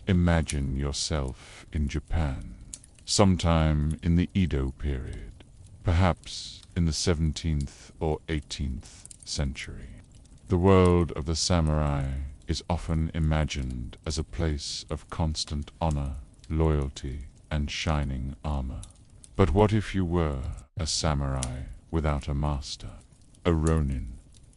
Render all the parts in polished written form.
Imagine yourself in Japan, sometime in the Edo period, perhaps in the 17th or 18th century. The world of the samurai is often imagined as a place of constant honor, loyalty, and shining armor. But what if you were a samurai without a master, a ronin?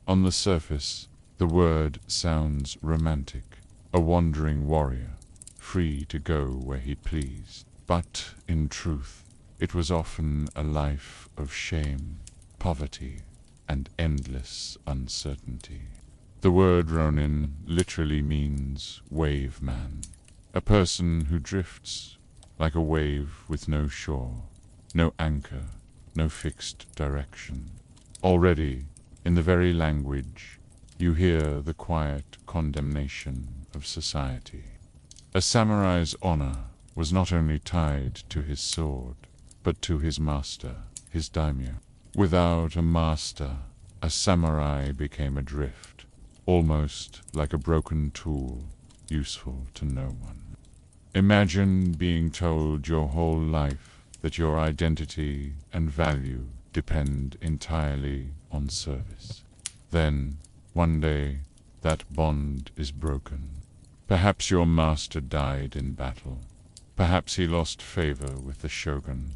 On the surface, the word sounds romantic, a wandering warrior, free to go where he pleased. But, in truth, it was often a life of shame, poverty, and endless uncertainty. The word ronin literally means wave man, a person who drifts like a wave with no shore, no anchor, no fixed direction. Already, in the very language, you hear the quiet condemnation of society. A samurai's honor was not only tied to his sword, but to his master, his daimyo. Without a master, a samurai became adrift, almost like a broken tool, useful to no one. Imagine being told your whole life that your identity and value depend entirely on service. Then, one day, that bond is broken. Perhaps your master died in battle. Perhaps he lost favor with the shogun.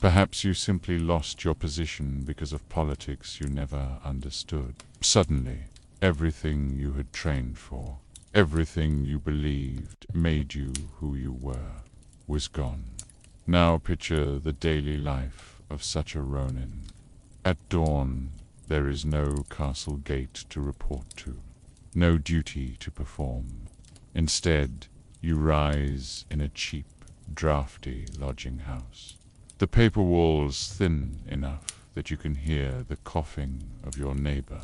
Perhaps you simply lost your position because of politics you never understood. Suddenly, everything you had trained for, everything you believed made you who you were, was gone. Now picture the daily life of such a ronin. At dawn, there is no castle gate to report to, no duty to perform. Instead, you rise in a cheap, drafty lodging house. The paper walls thin enough that you can hear the coughing of your neighbor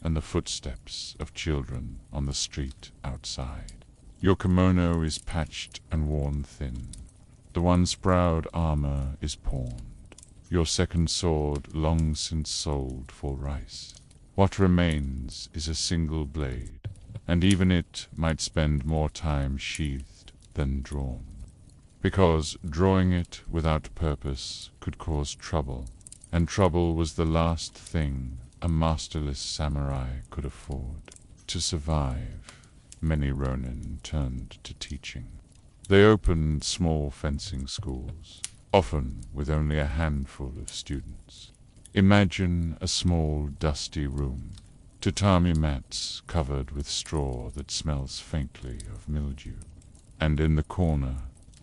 and the footsteps of children on the street outside. Your kimono is patched and worn thin. The once proud armor is pawned. Your second sword long since sold for rice. What remains is a single blade, and even it might spend more time sheathed than drawn. Because drawing it without purpose could cause trouble, and trouble was the last thing a masterless samurai could afford. To survive, many ronin turned to teaching. They opened small fencing schools, often with only a handful of students. Imagine a small, dusty room, tatami mats covered with straw that smells faintly of mildew, and in the corner,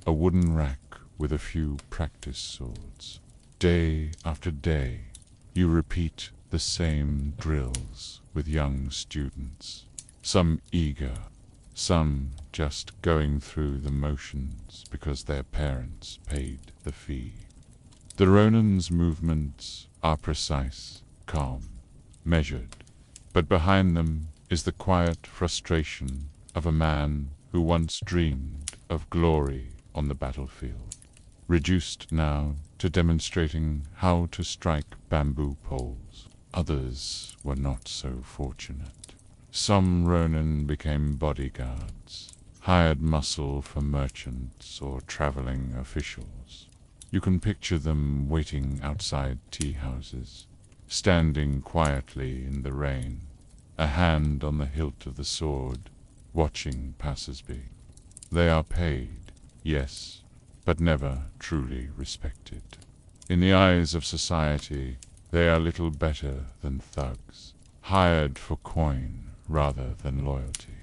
a wooden rack with a few practice swords. Day after day, you repeat the same drills with young students, some eager, some just going through the motions because their parents paid the fee. The ronin's movements are precise, calm, measured, but behind them is the quiet frustration of a man who once dreamed of glory on the battlefield, reduced now to demonstrating how to strike bamboo poles. Others were not so fortunate. Some ronin became bodyguards, hired muscle for merchants or traveling officials. You can picture them waiting outside tea houses, standing quietly in the rain, a hand on the hilt of the sword, watching passers-by. They are paid, yes, but never truly respected. In the eyes of society, they are little better than thugs, hired for coin rather than loyalty.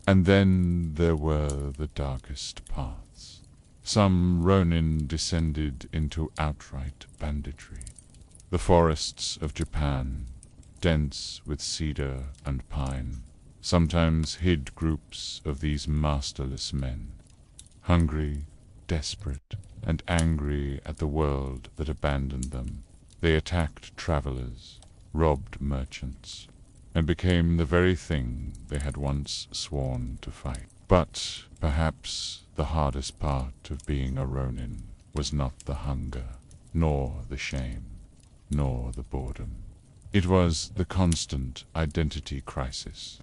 And then there were the darkest paths. Some ronin descended into outright banditry. The forests of Japan, dense with cedar and pine, sometimes hid groups of these masterless men. Hungry, desperate, and angry at the world that abandoned them, they attacked travelers, robbed merchants, and became the very thing they had once sworn to fight. But perhaps the hardest part of being a ronin was not the hunger, nor the shame, nor the boredom. It was the constant identity crisis.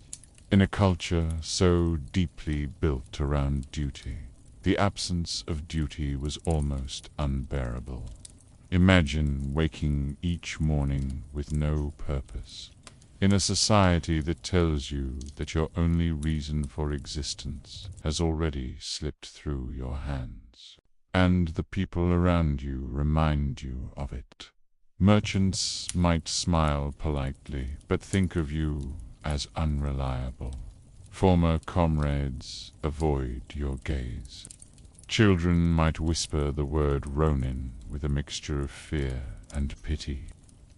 In a culture so deeply built around duty, The absence of duty was almost unbearable. Imagine waking each morning with no purpose, in a society that tells you that your only reason for existence has already slipped through your hands, and the people around you remind you of it. Merchants might smile politely, but think of you as unreliable. Former comrades avoid your gaze. Children might whisper the word ronin with a mixture of fear and pity.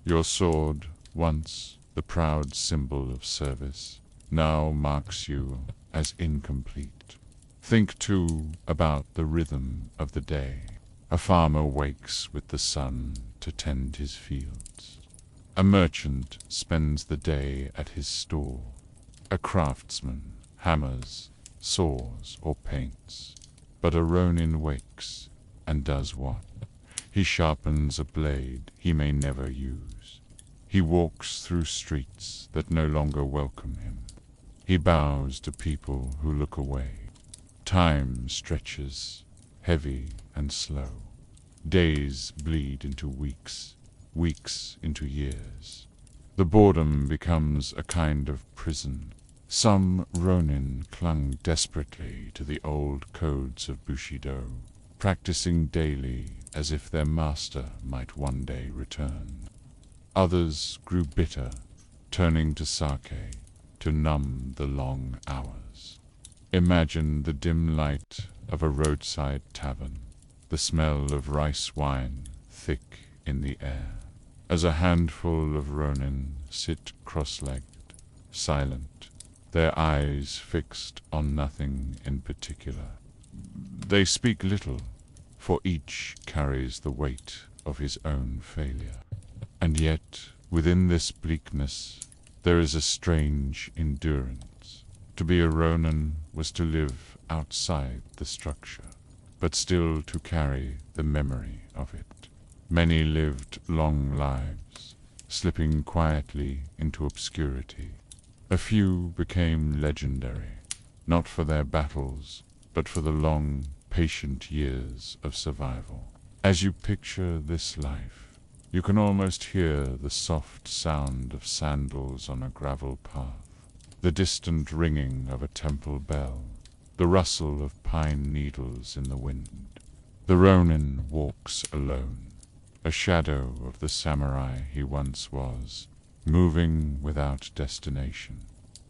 Your sword, once the proud symbol of service, now marks you as incomplete. Think, too, about the rhythm of the day. A farmer wakes with the sun to tend his fields. A merchant spends the day at his store. A craftsman hammers, saws, or paints. But a ronin wakes, and does what? He sharpens a blade he may never use. He walks through streets that no longer welcome him. He bows to people who look away. Time stretches, heavy and slow. Days bleed into weeks, weeks into years. The boredom becomes a kind of prison. Some ronin clung desperately to the old codes of Bushido, practicing daily as if their master might one day return. Others grew bitter, turning to sake to numb the long hours. Imagine the dim light of a roadside tavern, the smell of rice wine thick in the air, as a handful of ronin sit cross-legged, silent, their eyes fixed on nothing in particular. They speak little, for each carries the weight of his own failure. And yet, within this bleakness, there is a strange endurance. To be a ronin was to live outside the structure, but still to carry the memory of it. Many lived long lives, slipping quietly into obscurity. A few became legendary, not for their battles, but for the long, patient years of survival. As you picture this life, you can almost hear the soft sound of sandals on a gravel path, the distant ringing of a temple bell, the rustle of pine needles in the wind. The ronin walks alone, a shadow of the samurai he once was, moving without destination,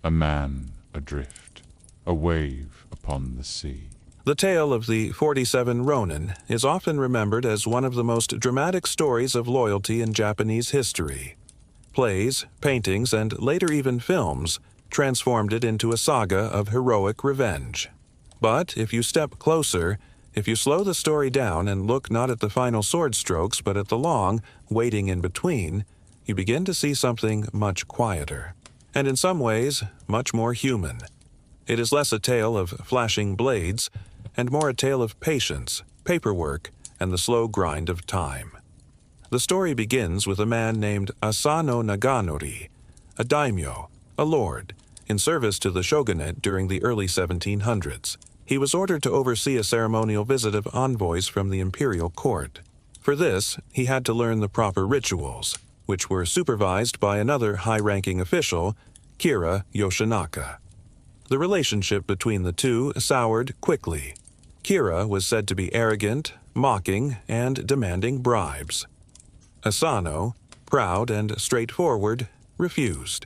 a man adrift, a wave upon the sea. The tale of the 47 Ronin is often remembered as one of the most dramatic stories of loyalty in Japanese history. Plays, paintings, and later even films transformed it into a saga of heroic revenge. But if you step closer, if you slow the story down and look not at the final sword strokes but at the long, waiting in between, you begin to see something much quieter, and in some ways, much more human. It is less a tale of flashing blades, and more a tale of patience, paperwork, and the slow grind of time. The story begins with a man named Asano Naganori, a daimyo, a lord, in service to the shogunate during the early 1700s. He was ordered to oversee a ceremonial visit of envoys from the imperial court. For this, he had to learn the proper rituals, which were supervised by another high-ranking official, Kira Yoshinaka. The relationship between the two soured quickly. Kira was said to be arrogant, mocking, and demanding bribes. Asano, proud and straightforward, refused.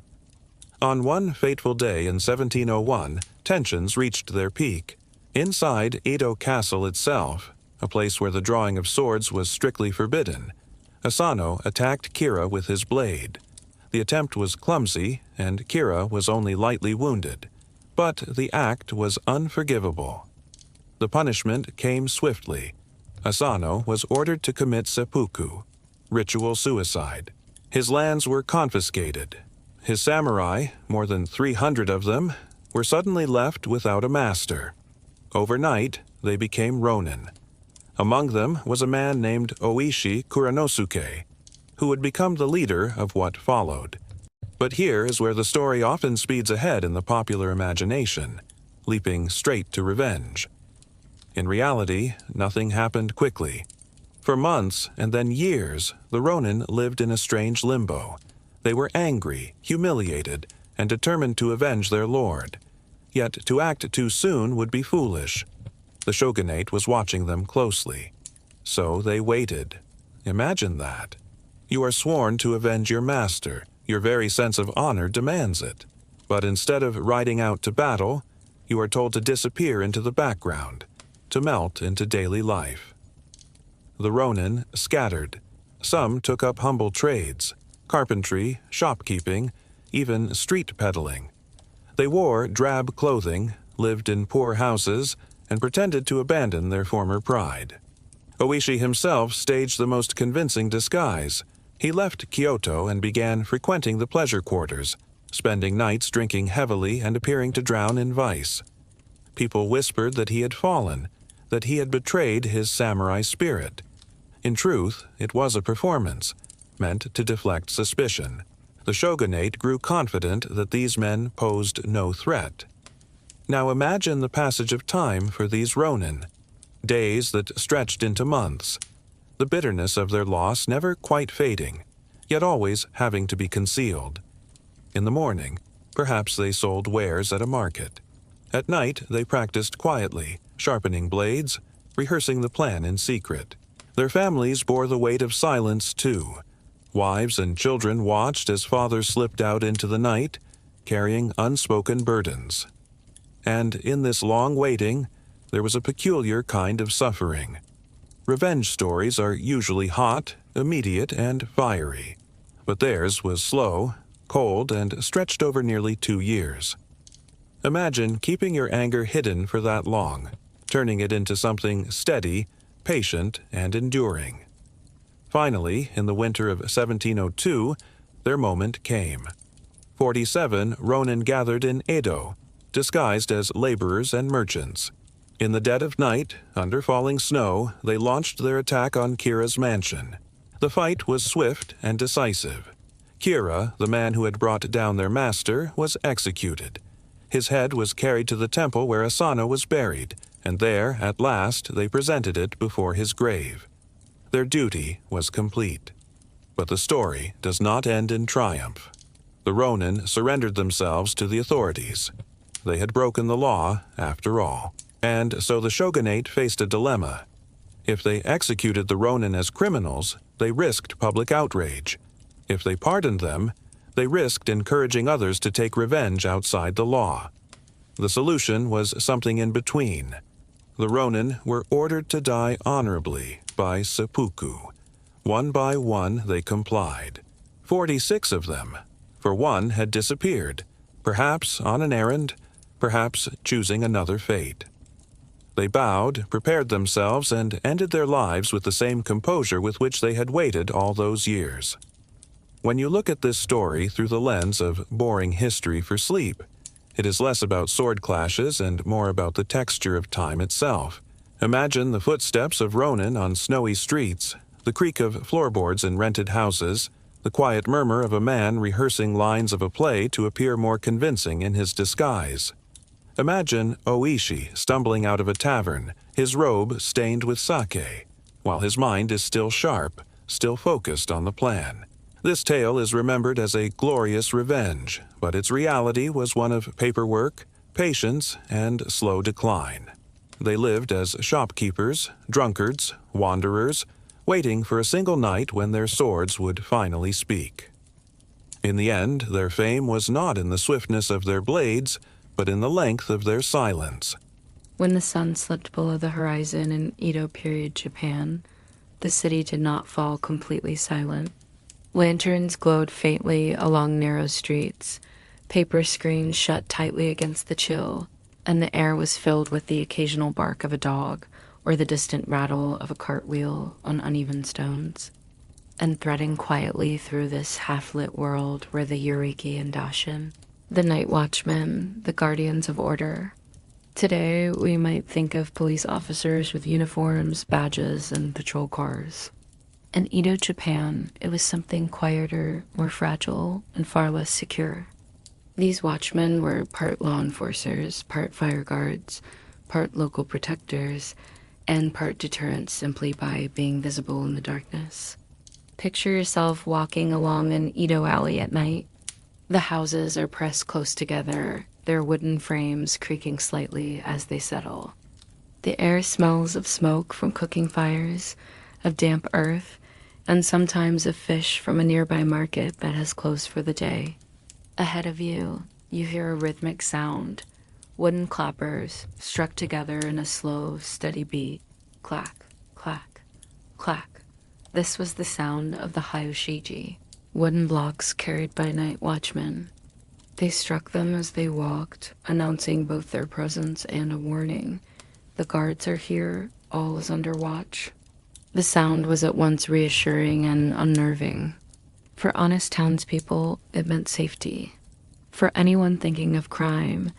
On one fateful day in 1701, tensions reached their peak. Inside Edo Castle itself, a place where the drawing of swords was strictly forbidden, Asano attacked Kira with his blade. The attempt was clumsy, and Kira was only lightly wounded. But the act was unforgivable. The punishment came swiftly. Asano was ordered to commit seppuku, ritual suicide. His lands were confiscated. His samurai, more than 300 of them, were suddenly left without a master. Overnight, they became ronin. Among them was a man named Oishi Kuranosuke, who would become the leader of what followed. But here is where the story often speeds ahead in the popular imagination, leaping straight to revenge. In reality, nothing happened quickly. For months and then years, the ronin lived in a strange limbo. They were angry, humiliated, and determined to avenge their lord. Yet to act too soon would be foolish. The shogunate was watching them closely. So they waited. Imagine that. You are sworn to avenge your master. Your very sense of honor demands it. But instead of riding out to battle, you are told to disappear into the background, to melt into daily life. The ronin scattered. Some took up humble trades, carpentry, shopkeeping, even street peddling. They wore drab clothing, lived in poor houses, and pretended to abandon their former pride. Oishi himself staged the most convincing disguise. He left Kyoto and began frequenting the pleasure quarters, spending nights drinking heavily and appearing to drown in vice. People whispered that he had fallen, that he had betrayed his samurai spirit. In truth, it was a performance, meant to deflect suspicion. The shogunate grew confident that these men posed no threat. Now imagine the passage of time for these ronin, days that stretched into months, the bitterness of their loss never quite fading, yet always having to be concealed. In the morning, perhaps they sold wares at a market. At night, they practiced quietly, sharpening blades, rehearsing the plan in secret. Their families bore the weight of silence too. Wives and children watched as fathers slipped out into the night, carrying unspoken burdens. And in this long waiting, there was a peculiar kind of suffering. Revenge stories are usually hot, immediate, and fiery. But theirs was slow, cold, and stretched over nearly 2 years. Imagine keeping your anger hidden for that long, turning it into something steady, patient, and enduring. Finally, in the winter of 1702, their moment came. 47 ronin gathered in Edo, disguised as laborers and merchants. In the dead of night, under falling snow, they launched their attack on Kira's mansion. The fight was swift and decisive. Kira, the man who had brought down their master, was executed. His head was carried to the temple where Asano was buried, and there, at last, they presented it before his grave. Their duty was complete. But the story does not end in triumph. The ronin surrendered themselves to the authorities. They had broken the law, after all. And so the shogunate faced a dilemma. If they executed the ronin as criminals, they risked public outrage. If they pardoned them, they risked encouraging others to take revenge outside the law. The solution was something in between. The ronin were ordered to die honorably by seppuku. One by one they complied. 46 of them, for one had disappeared, perhaps on an errand, perhaps choosing another fate. They bowed, prepared themselves, and ended their lives with the same composure with which they had waited all those years. When you look at this story through the lens of boring history for sleep, it is less about sword clashes and more about the texture of time itself. Imagine the footsteps of ronin on snowy streets, the creak of floorboards in rented houses, the quiet murmur of a man rehearsing lines of a play to appear more convincing in his disguise. Imagine Oishi stumbling out of a tavern, his robe stained with sake, while his mind is still sharp, still focused on the plan. This tale is remembered as a glorious revenge, but its reality was one of paperwork, patience, and slow decline. They lived as shopkeepers, drunkards, wanderers, waiting for a single night when their swords would finally speak. In the end, their fame was not in the swiftness of their blades, but in the length of their silence. When the sun slipped below the horizon in Edo period Japan, the city did not fall completely silent. Lanterns glowed faintly along narrow streets, paper screens shut tightly against the chill, and the air was filled with the occasional bark of a dog or the distant rattle of a cartwheel on uneven stones. And threading quietly through this half-lit world were the Yuriki and Dashin, the night watchmen, the guardians of order. Today, we might think of police officers with uniforms, badges, and patrol cars. In Edo, Japan, it was something quieter, more fragile, and far less secure. These watchmen were part law enforcers, part fire guards, part local protectors, and part deterrents simply by being visible in the darkness. Picture yourself walking along an Edo alley at night. The houses are pressed close together, their wooden frames creaking slightly as they settle. The air smells of smoke from cooking fires, of damp earth, and sometimes of fish from a nearby market that has closed for the day. Ahead of you, you hear a rhythmic sound, wooden clappers struck together in a slow, steady beat. Clack, clack, clack. This was the sound of the Hayoshiji, wooden blocks carried by night watchmen. They struck them as they walked, announcing both their presence and a warning. The guards are here, all is under watch. The sound was at once reassuring and unnerving. For honest townspeople, it meant safety. For anyone thinking of crime,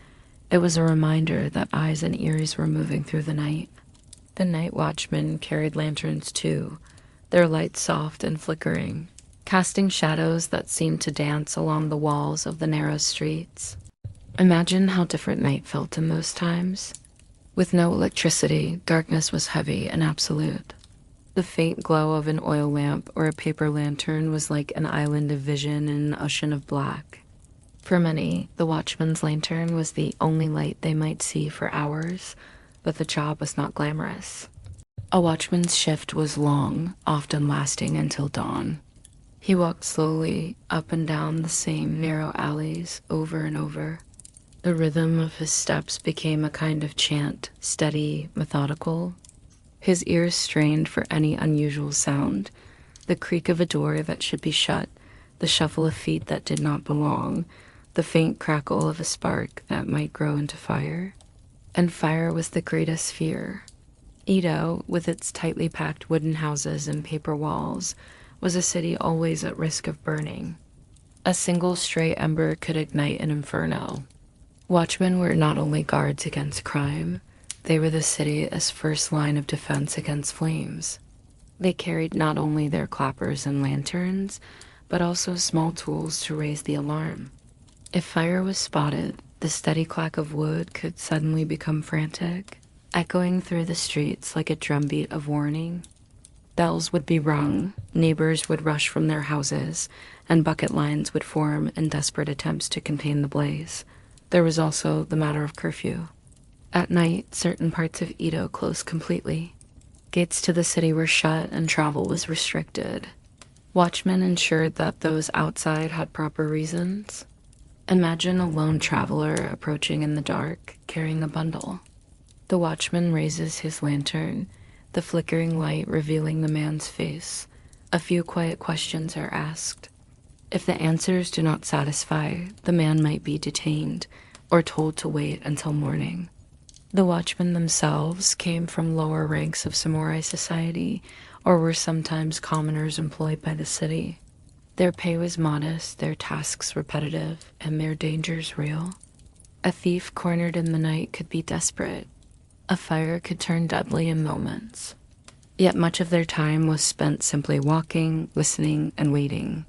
it was a reminder that eyes and ears were moving through the night. The night watchmen carried lanterns too, their lights soft and flickering, casting shadows that seemed to dance along the walls of the narrow streets. Imagine how different night felt in those times. With no electricity, darkness was heavy and absolute. The faint glow of an oil lamp or a paper lantern was like an island of vision in an ocean of black. For many, the watchman's lantern was the only light they might see for hours, but the job was not glamorous. A watchman's shift was long, often lasting until dawn. He walked slowly up and down the same narrow alleys over and over. The rhythm of his steps became a kind of chant, steady, methodical. His ears strained for any unusual sound, the creak of a door that should be shut, the shuffle of feet that did not belong, the faint crackle of a spark that might grow into fire. And fire was the greatest fear. Edo, with its tightly packed wooden houses and paper walls, was a city always at risk of burning. A single stray ember could ignite an inferno. Watchmen were not only guards against crime, they were the city's first line of defense against flames. They carried not only their clappers and lanterns, but also small tools to raise the alarm. If fire was spotted, the steady clack of wood could suddenly become frantic, echoing through the streets like a drumbeat of warning. Bells would be rung, neighbors would rush from their houses, and bucket lines would form in desperate attempts to contain the blaze. There was also the matter of curfew. At night, certain parts of Edo closed completely. Gates to the city were shut and travel was restricted. Watchmen ensured that those outside had proper reasons. Imagine a lone traveler approaching in the dark, carrying a bundle. The watchman raises his lantern, the flickering light revealing the man's face. A few quiet questions are asked. If the answers do not satisfy, the man might be detained or told to wait until morning. The watchmen themselves came from lower ranks of samurai society or were sometimes commoners employed by the city. Their pay was modest, their tasks repetitive, and their dangers real. A thief cornered in the night could be desperate. A fire could turn deadly in moments. Yet much of their time was spent simply walking, listening, and waiting.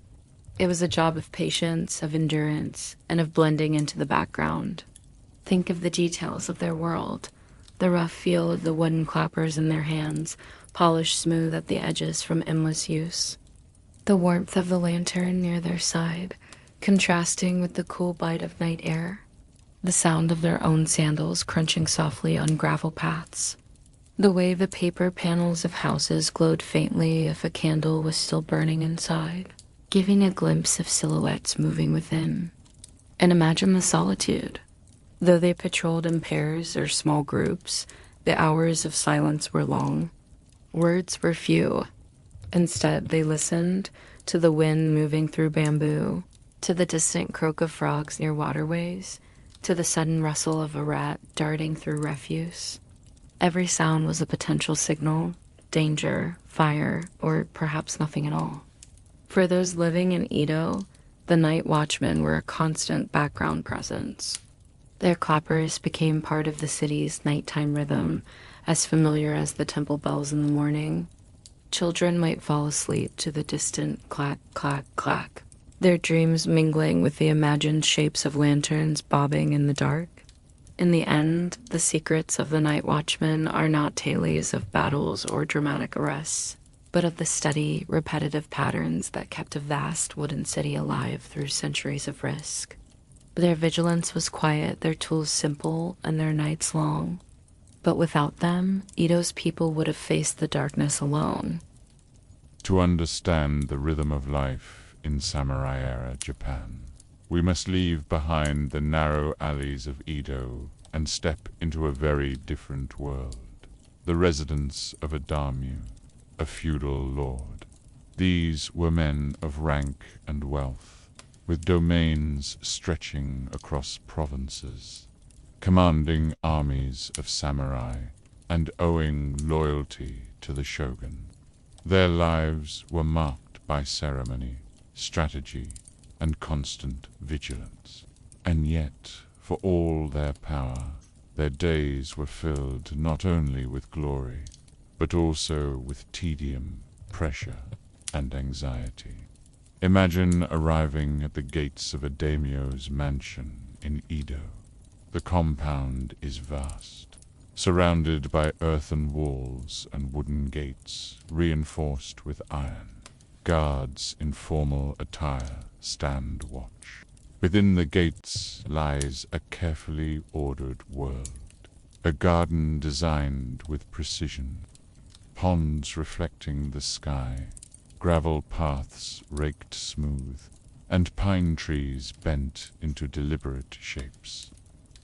It was a job of patience, of endurance, and of blending into the background. Think of the details of their world, the rough feel of the wooden clappers in their hands, polished smooth at the edges from endless use. The warmth of the lantern near their side, contrasting with the cool bite of night air. The sound of their own sandals crunching softly on gravel paths. The way the paper panels of houses glowed faintly if a candle was still burning inside, giving a glimpse of silhouettes moving within. And imagine the solitude. Though they patrolled in pairs or small groups, the hours of silence were long. Words were few. Instead, they listened to the wind moving through bamboo, to the distant croak of frogs near waterways, to the sudden rustle of a rat darting through refuse. Every sound was a potential signal, danger, fire, or perhaps nothing at all. For those living in Edo, the night watchmen were a constant background presence. Their clappers became part of the city's nighttime rhythm, as familiar as the temple bells in the morning. Children might fall asleep to the distant clack, clack, clack, their dreams mingling with the imagined shapes of lanterns bobbing in the dark. In the end, the secrets of the Night Watchmen are not tales of battles or dramatic arrests, but of the steady, repetitive patterns that kept a vast wooden city alive through centuries of risk. Their vigilance was quiet, their tools simple, and their nights long. But without them, Ito's people would have faced the darkness alone. To understand the rhythm of life in samurai-era Japan, we must leave behind the narrow alleys of Edo and step into a very different world, the residence of a daimyo, a feudal lord. These were men of rank and wealth, with domains stretching across provinces, commanding armies of samurai and owing loyalty to the shogun. Their lives were marked by ceremony, strategy, and constant vigilance. And yet, for all their power, their days were filled not only with glory, but also with tedium, pressure, and anxiety. Imagine arriving at the gates of a daimyo's mansion in Edo. The compound is vast, surrounded by earthen walls and wooden gates reinforced with iron. Guards in formal attire stand watch. Within the gates lies a carefully ordered world, a garden designed with precision, ponds reflecting the sky, gravel paths raked smooth, and pine trees bent into deliberate shapes.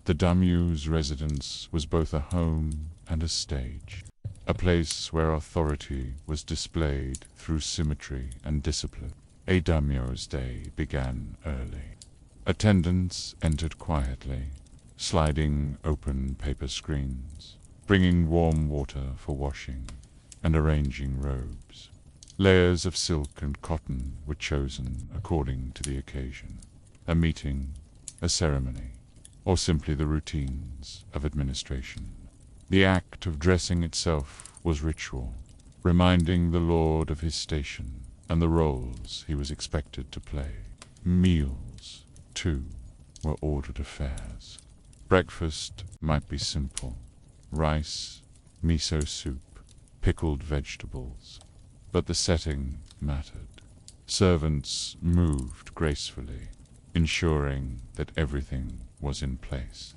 The daimyo's residence was both a home and a stage, a place where authority was displayed through symmetry and discipline. A daimyo's day began early. Attendants entered quietly, sliding open paper screens, bringing warm water for washing, and arranging robes. Layers of silk and cotton were chosen according to the occasion, a meeting, a ceremony, or simply the routines of administration. The act of dressing itself was ritual, reminding the lord of his station and the roles he was expected to play. Meals, too, were ordered affairs. Breakfast might be simple: rice, miso soup, pickled vegetables. But the setting mattered. Servants moved gracefully, ensuring that everything was in place.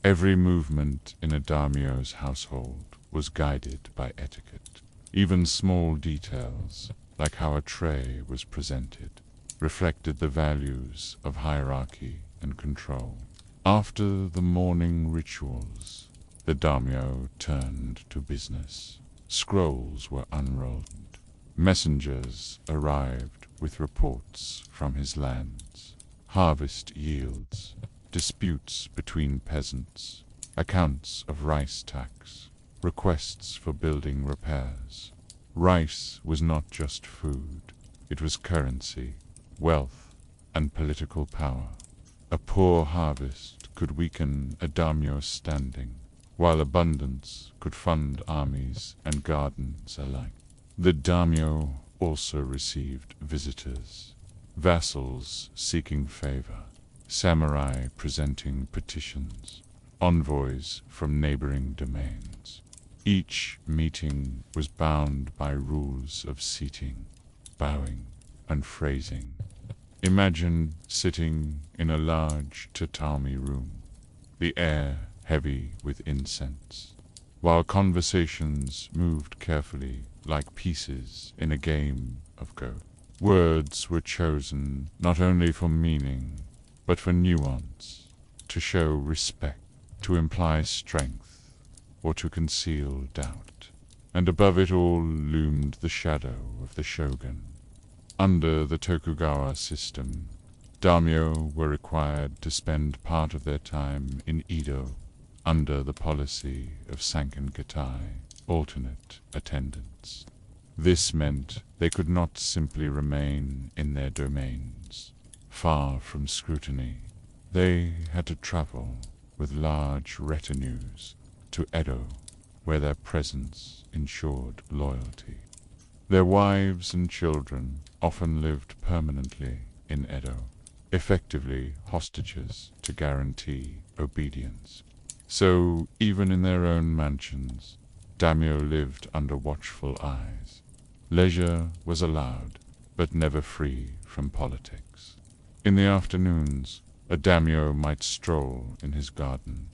Every movement in a daimyo's household was guided by etiquette. Even small details, like how a tray was presented, reflected the values of hierarchy and control. After the morning rituals, the daimyo turned to business. Scrolls were unrolled. Messengers arrived with reports from his lands, harvest yields, disputes between peasants, accounts of rice tax, requests for building repairs. Rice was not just food, it was currency, wealth, and political power. A poor harvest could weaken a daimyo's standing, while abundance could fund armies and gardens alike. The daimyo also received visitors, vassals seeking favor, samurai presenting petitions, envoys from neighboring domains. Each meeting was bound by rules of seating, bowing, and phrasing. Imagine sitting in a large tatami room, the air heavy with incense, while conversations moved carefully like pieces in a game of Go. Words were chosen not only for meaning, but for nuance, to show respect, to imply strength, or to conceal doubt. And above it all loomed the shadow of the shogun. Under the Tokugawa system, daimyo were required to spend part of their time in Edo under the policy of sankengatai, alternate attendance. This meant they could not simply remain in their domains, far from scrutiny. They had to travel with large retinues to Edo, where their presence ensured loyalty. Their wives and children often lived permanently in Edo, effectively hostages to guarantee obedience. So, even in their own mansions, daimyo lived under watchful eyes. Leisure was allowed, but never free from politics. In the afternoons, a daimyo might stroll in his garden.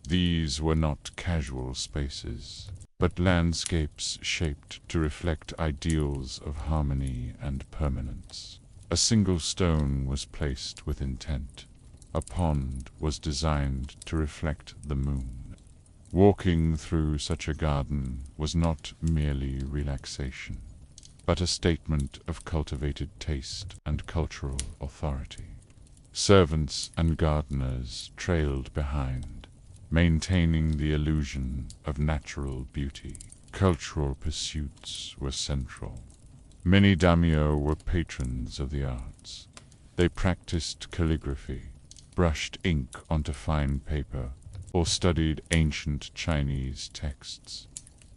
These were not casual spaces, but landscapes shaped to reflect ideals of harmony and permanence. A single stone was placed with intent. A pond was designed to reflect the moon. Walking through such a garden was not merely relaxation, but a statement of cultivated taste and cultural authority. Servants and gardeners trailed behind, maintaining the illusion of natural beauty. Cultural pursuits were central. Many daimyo were patrons of the arts. They practiced calligraphy, brushed ink onto fine paper, or studied ancient Chinese texts.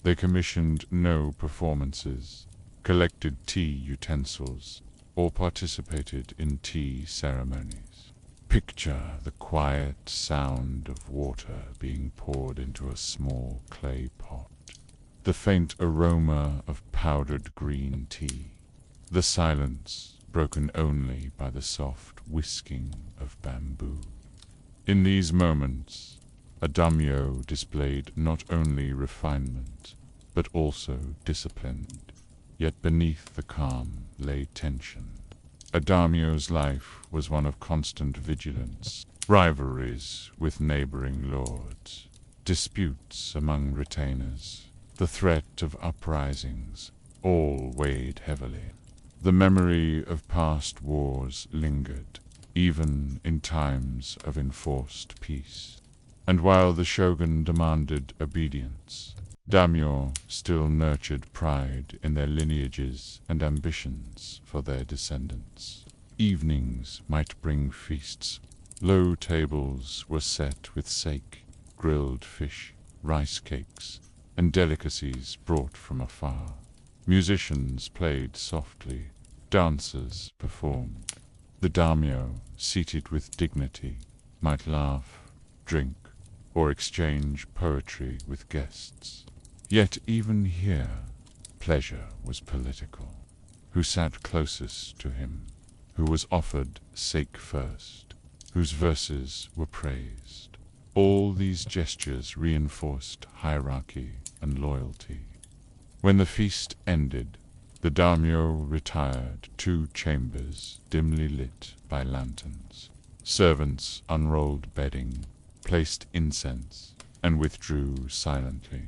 They commissioned no performances, collected tea utensils, or participated in tea ceremonies. Picture the quiet sound of water being poured into a small clay pot, the faint aroma of powdered green tea, the silence broken only by the soft whisking of bamboo. In these moments, a daimyo displayed not only refinement, but also discipline. Yet beneath the calm lay tension. A daimyo's life was one of constant vigilance, rivalries with neighboring lords, disputes among retainers, the threat of uprisings, all weighed heavily. The memory of past wars lingered, even in times of enforced peace. And while the shogun demanded obedience, daimyo still nurtured pride in their lineages and ambitions for their descendants. Evenings might bring feasts. Low tables were set with sake, grilled fish, rice cakes, and delicacies brought from afar. Musicians played softly, dancers performed. The daimyo, seated with dignity, might laugh, drink, or exchange poetry with guests. Yet even here, pleasure was political. Who sat closest to him, who was offered sake first, whose verses were praised. All these gestures reinforced hierarchy and loyalty. When the feast ended, the daimyo retired to chambers dimly lit by lanterns. Servants unrolled bedding, placed incense, and withdrew silently.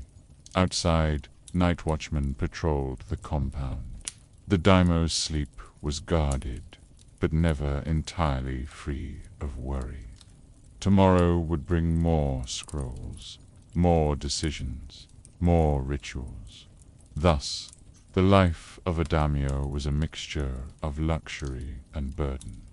Outside, night watchmen patrolled the compound. The daimyo's sleep was guarded, but never entirely free of worry. Tomorrow would bring more scrolls, more decisions, more rituals. Thus, the life of a daimyo was a mixture of luxury and burden.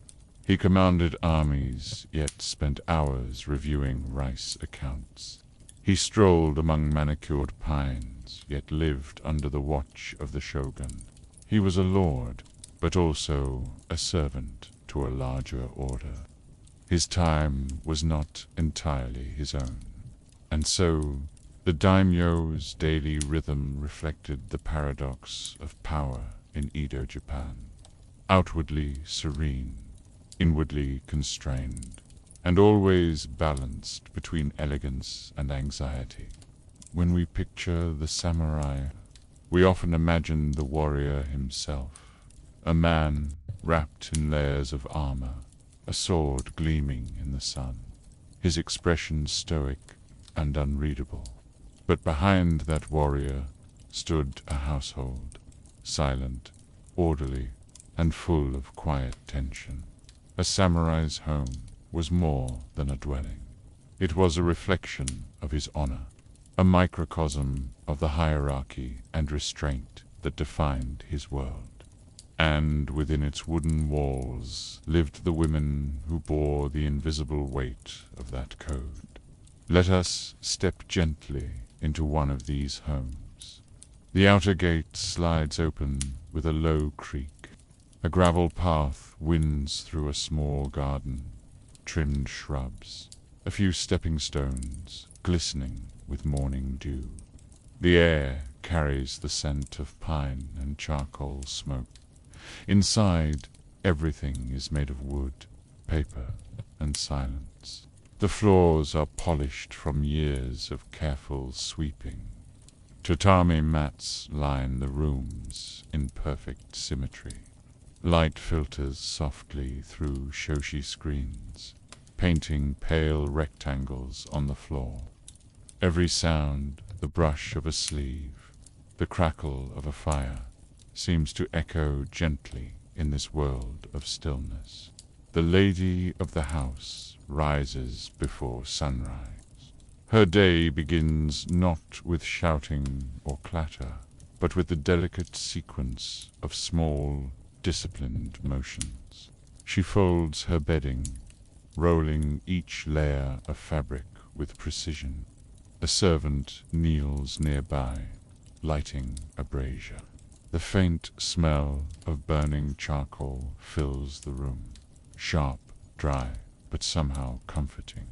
He commanded armies, yet spent hours reviewing rice accounts. He strolled among manicured pines, yet lived under the watch of the shogun. He was a lord, but also a servant to a larger order. His time was not entirely his own. And so, the daimyo's daily rhythm reflected the paradox of power in Edo Japan. Outwardly serene, inwardly constrained, and always balanced between elegance and anxiety. When we picture the samurai, we often imagine the warrior himself, a man wrapped in layers of armor, a sword gleaming in the sun, his expression stoic and unreadable. But behind that warrior stood a household, silent, orderly, and full of quiet tension. A samurai's home was more than a dwelling. It was a reflection of his honor, a microcosm of the hierarchy and restraint that defined his world. And within its wooden walls lived the women who bore the invisible weight of that code. Let us step gently into one of these homes. The outer gate slides open with a low creak. A gravel path winds through a small garden, trimmed shrubs, a few stepping stones, glistening with morning dew. The air carries the scent of pine and charcoal smoke. Inside, everything is made of wood, paper, and silence. The floors are polished from years of careful sweeping. Tatami mats line the rooms in perfect symmetry. Light filters softly through shoshi screens, painting pale rectangles on the floor. Every sound, the brush of a sleeve, the crackle of a fire, seems to echo gently in this world of stillness. The lady of the house rises before sunrise. Her day begins not with shouting or clatter, but with the delicate sequence of small, disciplined motions. She folds her bedding, rolling each layer of fabric with precision. A servant kneels nearby, lighting a brazier. The faint smell of burning charcoal fills the room, sharp, dry, but somehow comforting.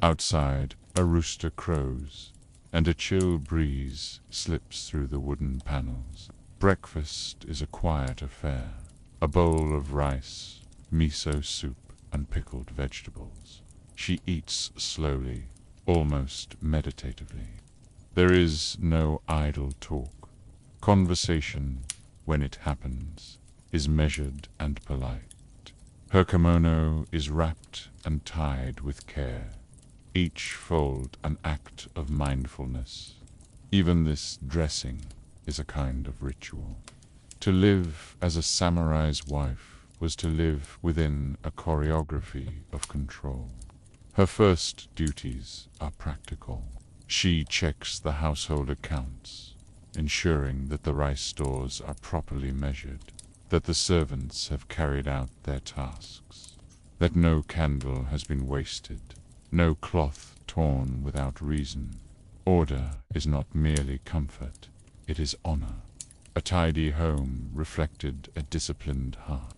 Outside, a rooster crows, and a chill breeze slips through the wooden panels. Breakfast is a quiet affair, a bowl of rice, miso soup, and pickled vegetables. She eats slowly, almost meditatively. There is no idle talk. Conversation, when it happens, is measured and polite. Her kimono is wrapped and tied with care, each fold an act of mindfulness. Even this dressing is a kind of ritual. To live as a samurai's wife was to live within a choreography of control. Her first duties are practical. She checks the household accounts, ensuring that the rice stores are properly measured, that the servants have carried out their tasks, that no candle has been wasted, no cloth torn without reason. Order is not merely comfort, it is honor. A tidy home reflected a disciplined heart.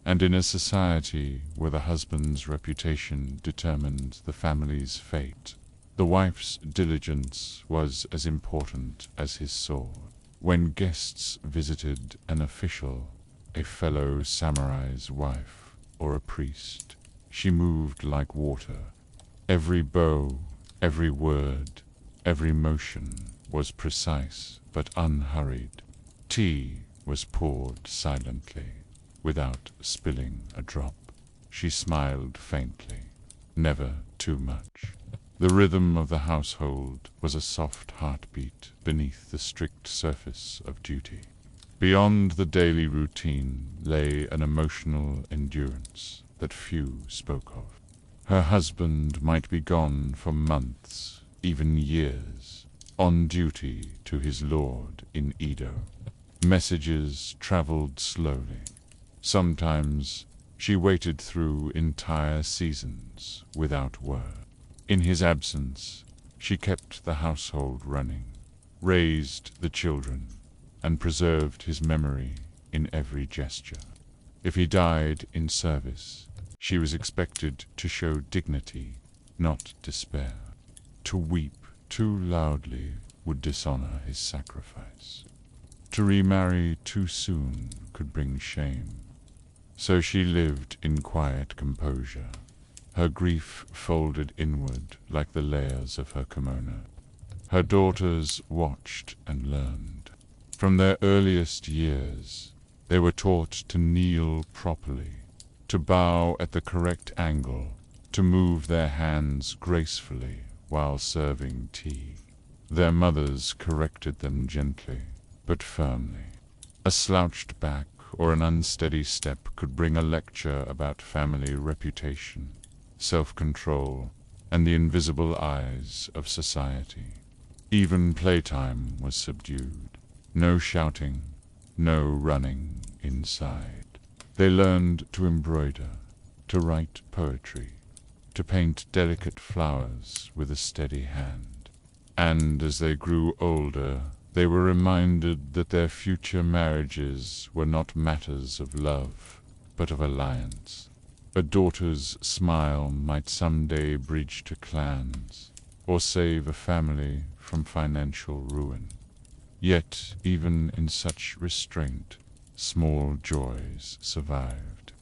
And in a society where the husband's reputation determined the family's fate, the wife's diligence was as important as his sword. When guests visited an official, a fellow samurai's wife, or a priest, she moved like water. Every bow, every word, every motion was precise but unhurried. Tea was poured silently, without spilling a drop. She smiled faintly, never too much. The rhythm of the household was a soft heartbeat beneath the strict surface of duty. Beyond the daily routine lay an emotional endurance that few spoke of. Her husband might be gone for months, even years, on duty to his lord in Edo. Messages traveled slowly. Sometimes she waited through entire seasons without word. In his absence, she kept the household running, raised the children, and preserved his memory in every gesture. If he died in service, she was expected to show dignity, not despair. To weep too loudly would dishonor his sacrifice. To remarry too soon could bring shame. So she lived in quiet composure, her grief folded inward like the layers of her kimono. Her daughters watched and learned. From their earliest years, they were taught to kneel properly, to bow at the correct angle, to move their hands gracefully while serving tea. Their mothers corrected them gently, but firmly. A slouched back or an unsteady step could bring a lecture about family reputation, self-control, and the invisible eyes of society. Even playtime was subdued. No shouting, no running inside. They learned to embroider, to write poetry, to paint delicate flowers with a steady hand. And as they grew older, they were reminded that their future marriages were not matters of love, but of alliance. A daughter's smile might someday bridge to clans. or save a family from financial ruin. Yet, even in such restraint, small joys survived.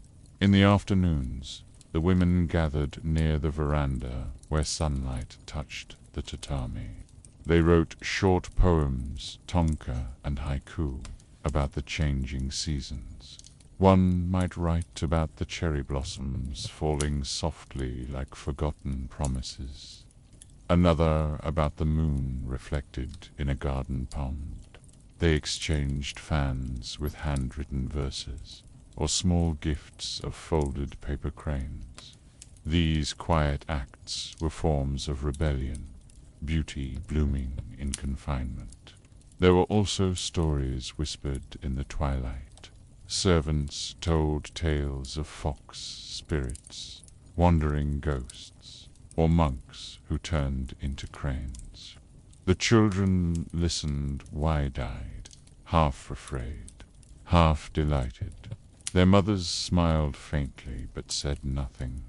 In the afternoons, the women gathered near the veranda where sunlight touched the tatami. They wrote short poems, tonka and haiku, about the changing seasons. One might write about the cherry blossoms falling softly like forgotten promises. Another about the moon reflected in a garden pond. They exchanged fans with handwritten verses, or small gifts of folded paper cranes. These quiet acts were forms of rebellion, beauty blooming in confinement. There were also stories whispered in the twilight. Servants told tales of fox spirits, wandering ghosts, or monks who turned into cranes. The children listened wide-eyed, half afraid, half delighted. Their mothers smiled faintly but said nothing.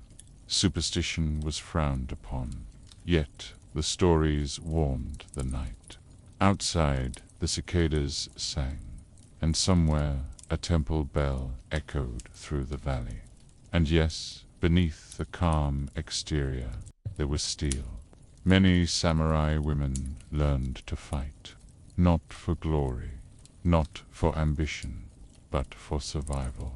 Superstition was frowned upon, yet the stories warmed the night. Outside, the cicadas sang, and somewhere a temple bell echoed through the valley. And yes, beneath the calm exterior, there was steel. Many samurai women learned to fight, not for glory, not for ambition, but for survival.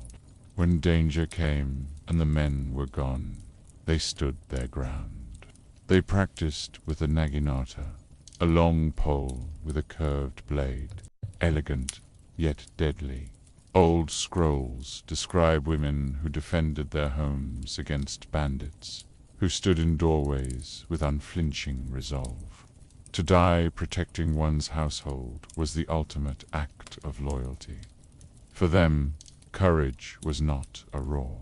When danger came and the men were gone, they stood their ground. They practiced with the naginata, a long pole with a curved blade, elegant yet deadly. Old scrolls describe women who defended their homes against bandits, who stood in doorways with unflinching resolve. To die protecting one's household was the ultimate act of loyalty. For them, courage was not a roar.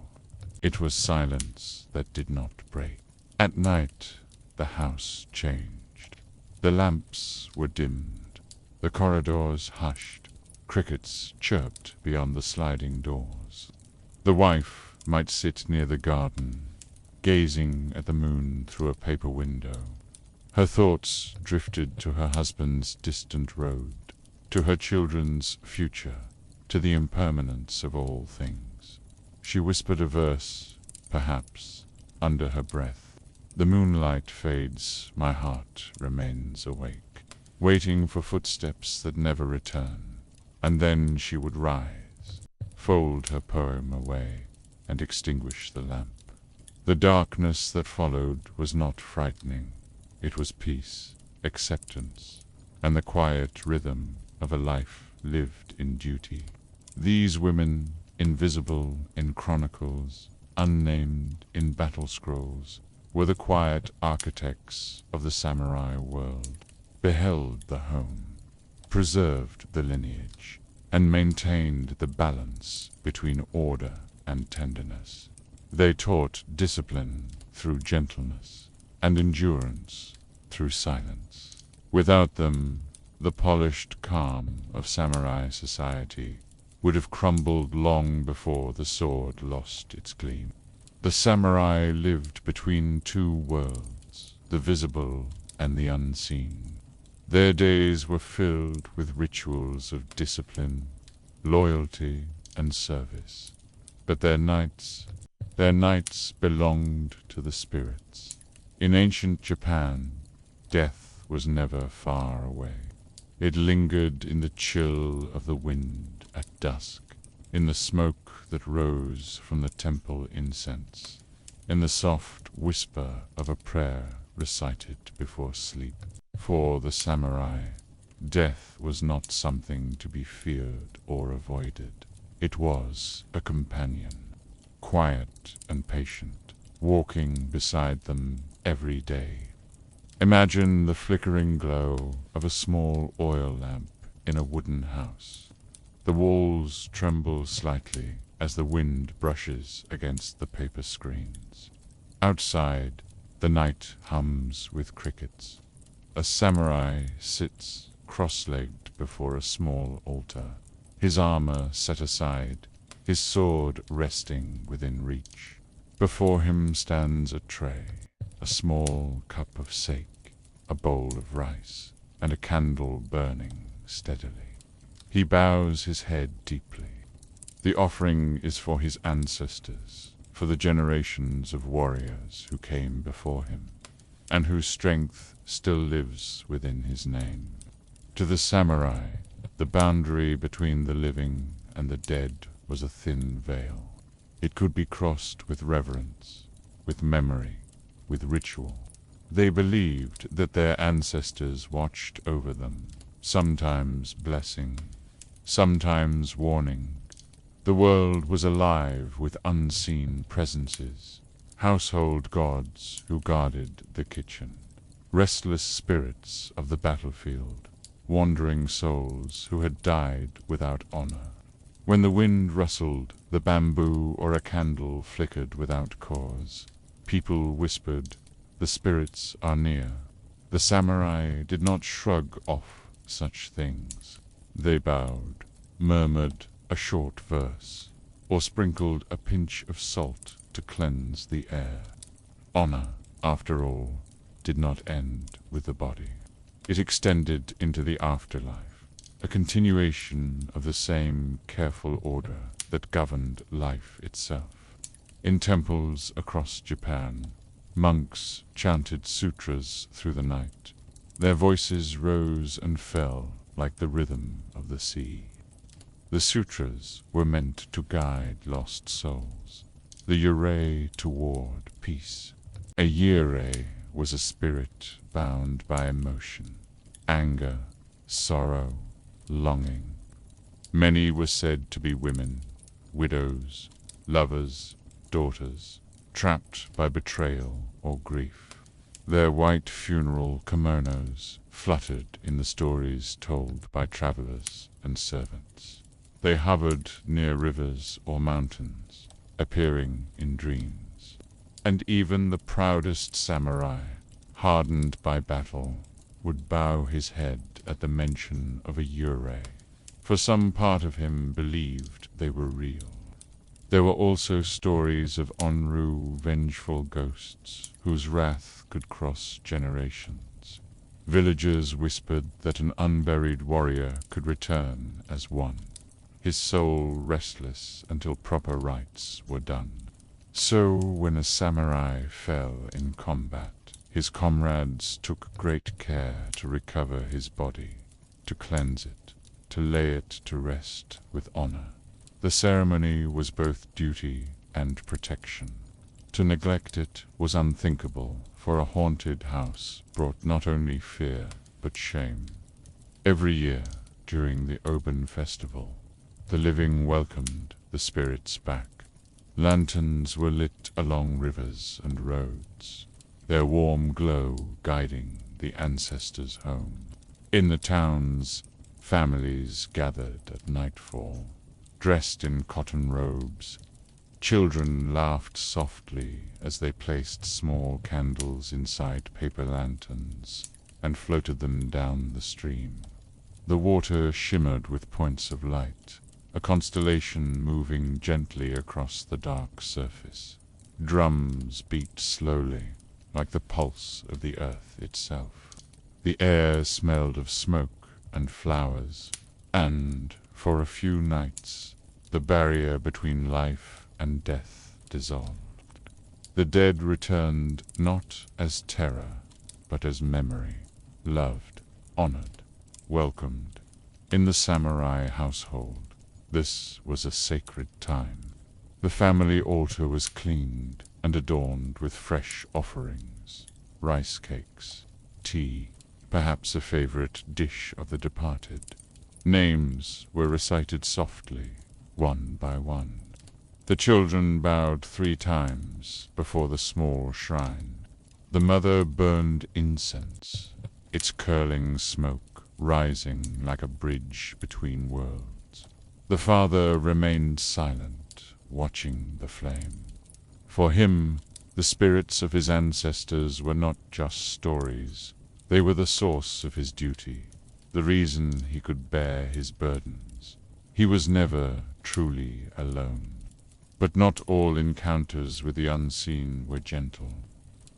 It was silence that did not break. At night, the house changed. The lamps were dimmed. The corridors hushed. Crickets chirped beyond the sliding doors. The wife might sit near the garden, gazing at the moon through a paper window. Her thoughts drifted to her husband's distant road, to her children's future, to the impermanence of all things. She whispered a verse, perhaps, under her breath. The moonlight fades, my heart remains awake, waiting for footsteps that never return. And then she would rise, fold her poem away, and extinguish the lamp. The darkness that followed was not frightening. It was peace, acceptance, and the quiet rhythm of a life lived in duty. These women, invisible in chronicles, unnamed in battle scrolls, were the quiet architects of the samurai world, beheld the home, preserved the lineage, and maintained the balance between order and tenderness. They taught discipline through gentleness, and endurance through silence. Without them, the polished calm of samurai society would have crumbled long before the sword lost its gleam. The samurai lived between two worlds, the visible and the unseen. Their days were filled with rituals of discipline, loyalty, and service. But their nights belonged to the spirits. In ancient Japan, death was never far away. It lingered in the chill of the wind at dusk, in the smoke that rose from the temple incense, in the soft whisper of a prayer recited before sleep. For the samurai, death was not something to be feared or avoided. It was a companion, quiet and patient, walking beside them every day. Imagine the flickering glow of a small oil lamp in a wooden house. The walls tremble slightly as the wind brushes against the paper screens. Outside, the night hums with crickets. A samurai sits cross-legged before a small altar, his armor set aside, his sword resting within reach. Before him stands a tray, a small cup of sake, a bowl of rice and a candle burning steadily. He bows his head deeply. The offering is for his ancestors, for the generations of warriors who came before him, and whose strength still lives within his name. To the samurai, the boundary between the living and the dead was a thin veil. It could be crossed with reverence, with memory, with ritual. They believed that their ancestors watched over them, sometimes blessing, sometimes warning. The world was alive with unseen presences, household gods who guarded the kitchen, restless spirits of the battlefield, wandering souls who had died without honor. When the wind rustled, the bamboo or a candle flickered without cause. People whispered, "The spirits are near." The samurai did not shrug off such things. They bowed, murmured a short verse, or sprinkled a pinch of salt to cleanse the air. Honor, after all, did not end with the body. It extended into the afterlife, a continuation of the same careful order that governed life itself. In temples across Japan, monks chanted sutras through the night. Their voices rose and fell like the rhythm of the sea. The sutras were meant to guide lost souls, the yurei toward peace. A yurei was a spirit bound by emotion, anger, sorrow, longing. Many were said to be women, widows, lovers, daughters, trapped by betrayal or grief. Their white funeral kimonos fluttered in the stories told by travelers and servants. They hovered near rivers or mountains, appearing in dreams. And even the proudest samurai, hardened by battle, would bow his head at the mention of a yurei, for some part of him believed they were real. There were also stories of Onru vengeful ghosts, whose wrath could cross generations. Villagers whispered that an unburied warrior could return as one, his soul restless until proper rites were done. So when a samurai fell in combat, his comrades took great care to recover his body, to cleanse it, to lay it to rest with honor. The ceremony was both duty and protection. To neglect it was unthinkable, for a haunted house brought not only fear but shame. Every year, during the Oban festival, the living welcomed the spirits back. Lanterns were lit along rivers and roads, their warm glow guiding the ancestors home. In the towns, families gathered at nightfall, dressed in cotton robes. Children laughed softly as they placed small candles inside paper lanterns and floated them down the stream. The water shimmered with points of light, a constellation moving gently across the dark surface. Drums beat slowly, like the pulse of the earth itself. The air smelled of smoke and flowers, and, for a few nights, the barrier between life and death dissolved. The dead returned not as terror, but as memory, loved, honored, welcomed. In the samurai household, this was a sacred time. The family altar was cleaned and adorned with fresh offerings, rice cakes, tea, perhaps a favorite dish of the departed. Names were recited softly, one by one. The children bowed 3 times before the small shrine. The mother burned incense, its curling smoke rising like a bridge between worlds. The father remained silent, watching the flame. For him, the spirits of his ancestors were not just stories. They were the source of his duty, the reason he could bear his burdens. He was never truly alone. But not all encounters with the unseen were gentle.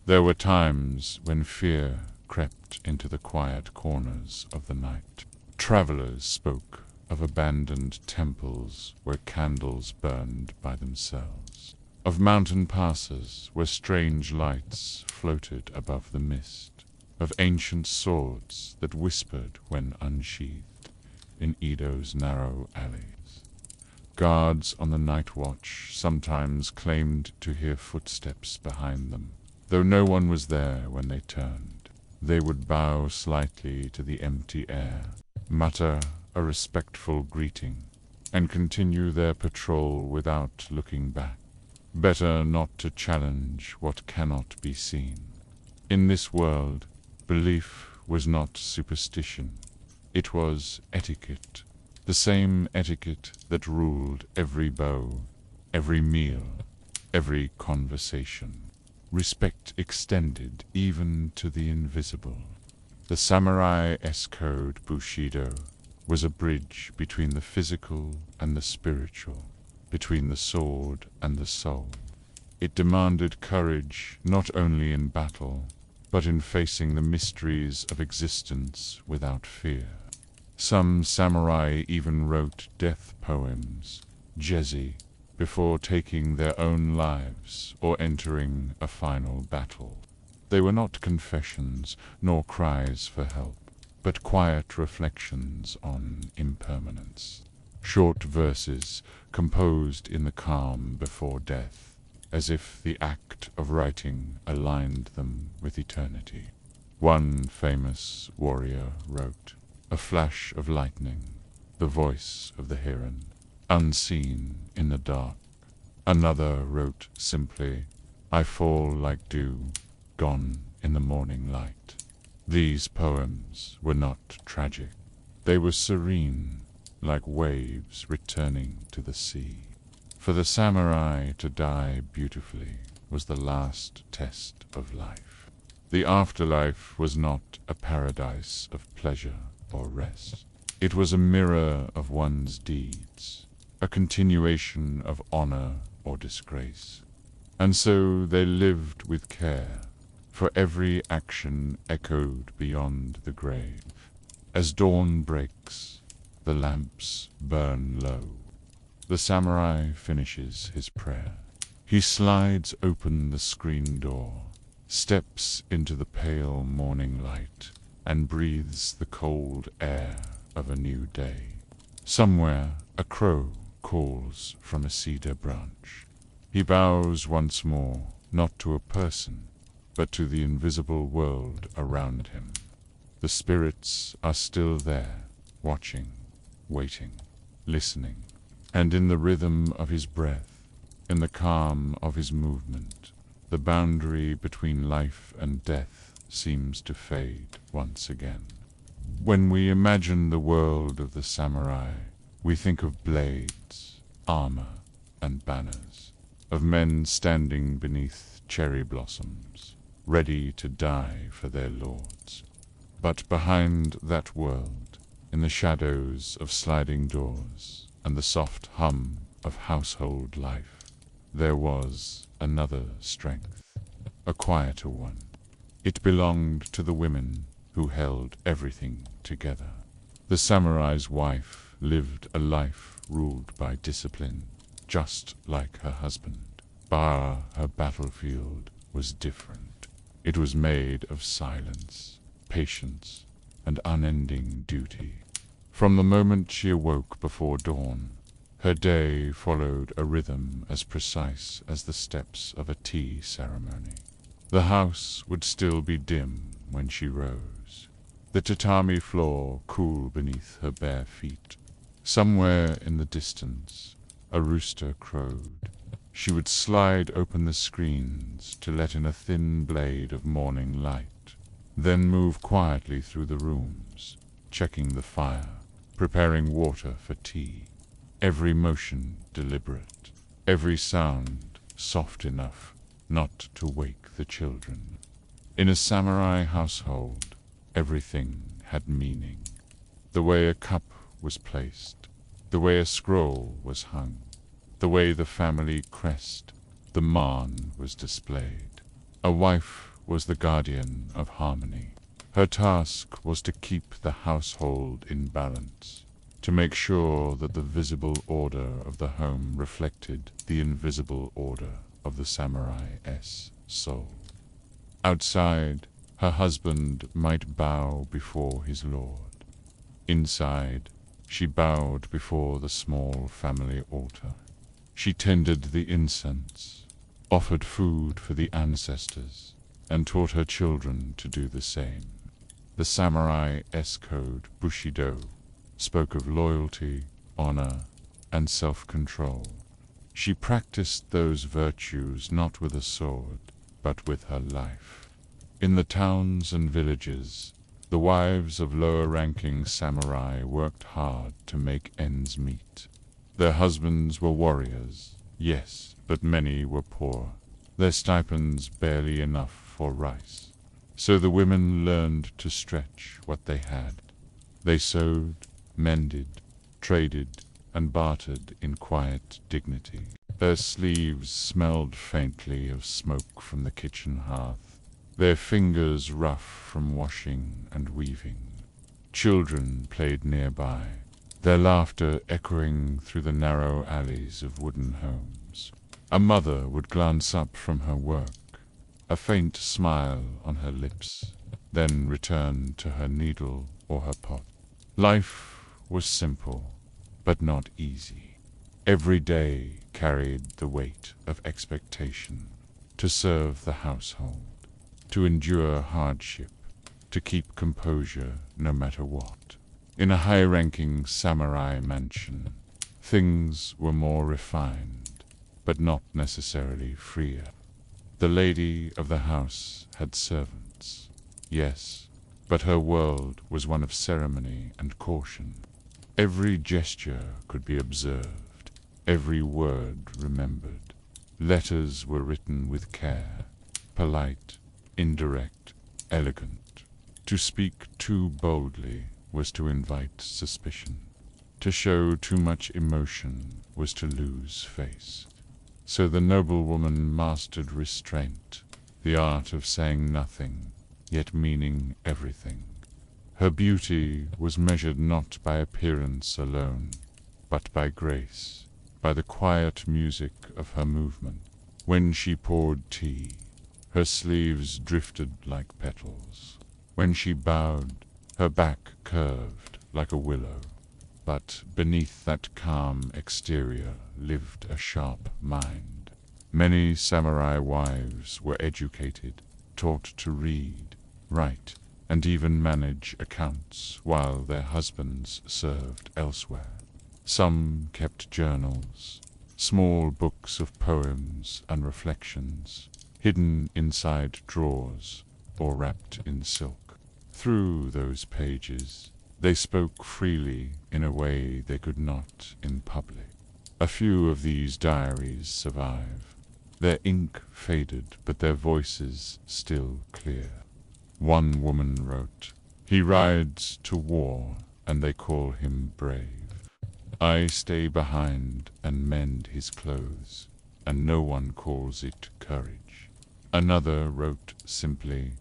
There were times when fear crept into the quiet corners of the night. Travelers spoke of abandoned temples where candles burned by themselves, of mountain passes where strange lights floated above the mist, of ancient swords that whispered when unsheathed in Edo's narrow alleys. Guards on the night watch sometimes claimed to hear footsteps behind them, though no one was there when they turned. They would bow slightly to the empty air, mutter a respectful greeting, and continue their patrol without looking back. Better not to challenge what cannot be seen. In this world, belief was not superstition. It was etiquette, the same etiquette that ruled every bow, every meal, every conversation. Respect extended even to the invisible. The samurai S-code Bushido was a bridge between the physical and the spiritual, between the sword and the soul. It demanded courage not only in battle, but in facing the mysteries of existence without fear. Some samurai even wrote death poems, jezi, before taking their own lives or entering a final battle. They were not confessions nor cries for help, but quiet reflections on impermanence. Short verses composed in the calm before death, as if the act of writing aligned them with eternity. One famous warrior wrote, "A flash of lightning, the voice of the heron, unseen in the dark." Another wrote simply, "I fall like dew, gone in the morning light." These poems were not tragic. They were serene, like waves returning to the sea. For the samurai to die beautifully was the last test of life. The afterlife was not a paradise of pleasure or rest. It was a mirror of one's deeds, a continuation of honor or disgrace. And so they lived with care, for every action echoed beyond the grave. As dawn breaks, the lamps burn low. The samurai finishes his prayer. He slides open the screen door, steps into the pale morning light, and breathes the cold air of a new day. Somewhere a crow calls from a cedar branch. He bows once more, not to a person, but to the invisible world around him. The spirits are still there, watching, waiting, listening, and in the rhythm of his breath, in the calm of his movement, the boundary between life and death seems to fade once again. When we imagine the world of the samurai, we think of blades, armor, and banners, of men standing beneath cherry blossoms, ready to die for their lords. But behind that world, in the shadows of sliding doors and the soft hum of household life, there was another strength, a quieter one. It belonged to the women who held everything together. The samurai's wife lived a life ruled by discipline, just like her husband. But her battlefield was different. It was made of silence, patience, and unending duty. From the moment she awoke before dawn, her day followed a rhythm as precise as the steps of a tea ceremony. The house would still be dim when she rose, the tatami floor cool beneath her bare feet. Somewhere in the distance, a rooster crowed. She would slide open the screens to let in a thin blade of morning light, then move quietly through the rooms, checking the fire, preparing water for tea. Every motion deliberate, every sound soft enough not to wake the children. In a samurai household, everything had meaning. The way a cup was placed, the way a scroll was hung, the way the family crest, the man, was displayed. A wife was the guardian of harmony. Her task was to keep the household in balance, to make sure that the visible order of the home reflected the invisible order of the samurai's soul. Outside, her husband might bow before his lord. Inside, she bowed before the small family altar. She tended the incense, offered food for the ancestors, and taught her children to do the same. The samurai-s code, Bushido, spoke of loyalty, honor, and self-control. She practiced those virtues not with a sword, but with her life. In the towns and villages, the wives of lower-ranking samurai worked hard to make ends meet. Their husbands were warriors, yes, but many were poor, their stipends barely enough for rice. So the women learned to stretch what they had. They sewed, mended, traded, and bartered in quiet dignity. Their sleeves smelled faintly of smoke from the kitchen hearth, their fingers rough from washing and weaving. Children played nearby, their laughter echoing through the narrow alleys of wooden homes. A mother would glance up from her work, a faint smile on her lips, then return to her needle or her pot. Life was simple, but not easy. Every day carried the weight of expectation, to serve the household, to endure hardship, to keep composure no matter what. In a high-ranking samurai mansion, things were more refined, but not necessarily freer. The lady of the house had servants, yes, but her world was one of ceremony and caution. Every gesture could be observed, every word remembered. Letters were written with care, polite, indirect, elegant. To speak too boldly was to invite suspicion. To show too much emotion was to lose face. So the noblewoman mastered restraint, the art of saying nothing, yet meaning everything. Her beauty was measured not by appearance alone, but by grace, by the quiet music of her movement. When she poured tea, her sleeves drifted like petals. When she bowed, her back curved like a willow. But beneath that calm exterior lived a sharp mind. Many samurai wives were educated, taught to read, write, and even manage accounts while their husbands served elsewhere. Some kept journals, small books of poems and reflections, hidden inside drawers or wrapped in silk. Through those pages, they spoke freely in a way they could not in public. A few of these diaries survive. Their ink faded, but their voices still clear. One woman wrote, "He rides to war, and they call him brave. I stay behind and mend his clothes, and no one calls it courage." Another wrote simply,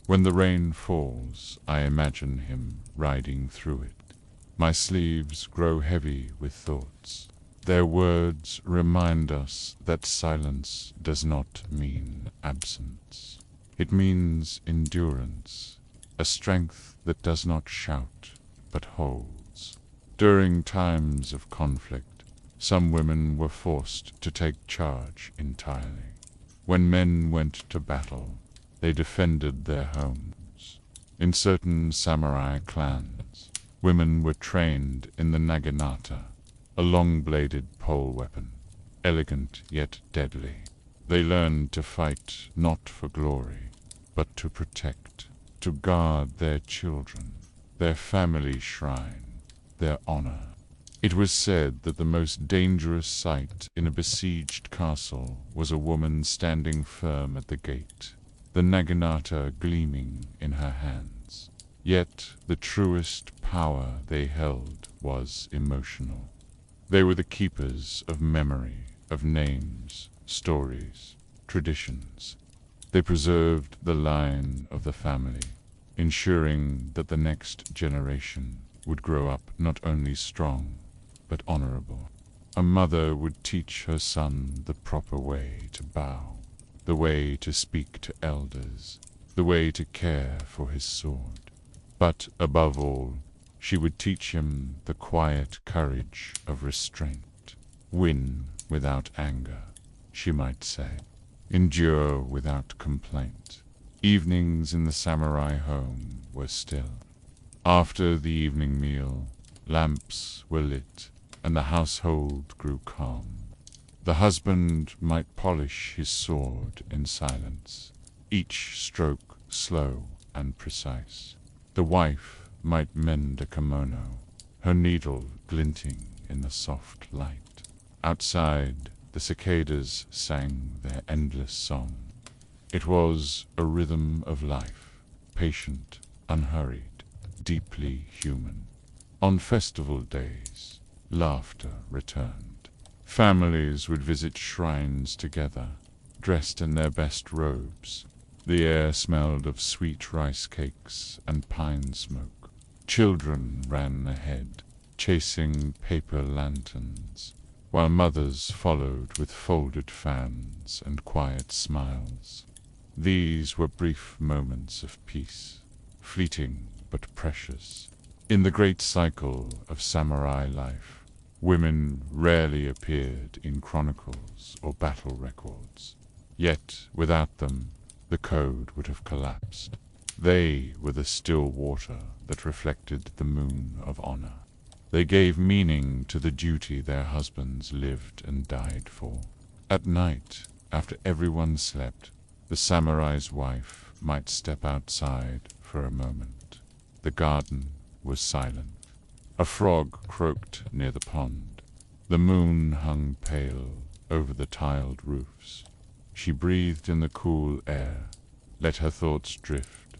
"When the rain falls, I imagine him riding through it. My sleeves grow heavy with thoughts. Their words remind us that silence does not mean absence. It means endurance, a strength that does not shout, but holds." During times of conflict, some women were forced to take charge entirely. When men went to battle, they defended their homes. In certain samurai clans, women were trained in the naginata, a long-bladed pole weapon, elegant yet deadly. They learned to fight not for glory, but to protect, to guard their children, their family shrine, their honor. It was said that the most dangerous sight in a besieged castle was a woman standing firm at the gate, the naginata gleaming in her hands. Yet the truest power they held was emotional. They were the keepers of memory, of names, stories, traditions. They preserved the line of the family. ensuring that the next generation would grow up not only strong, but honorable. A mother would teach her son the proper way to bow, the way to speak to elders, the way to care for his sword. But above all, she would teach him the quiet courage of restraint. Win without anger, she might say. Endure without complaint. Evenings in the samurai home were still. After the evening meal, lamps were lit, and the household grew calm. The husband might polish his sword in silence, each stroke slow and precise. The wife might mend a kimono, her needle glinting in the soft light. Outside, the cicadas sang their endless song. It was a rhythm of life, patient, unhurried, deeply human. On festival days, laughter returned. Families would visit shrines together, dressed in their best robes. The air smelled of sweet rice cakes and pine smoke. Children ran ahead, chasing paper lanterns, while mothers followed with folded fans and quiet smiles. These were brief moments of peace, fleeting but precious. In the great cycle of samurai life, women rarely appeared in chronicles or battle records. Yet, without them, the code would have collapsed. They were the still water that reflected the moon of honor. They gave meaning to the duty their husbands lived and died for. At night, after everyone slept, the samurai's wife might step outside for a moment. The garden was silent. A frog croaked near the pond. The moon hung pale over the tiled roofs. She breathed in the cool air, let her thoughts drift,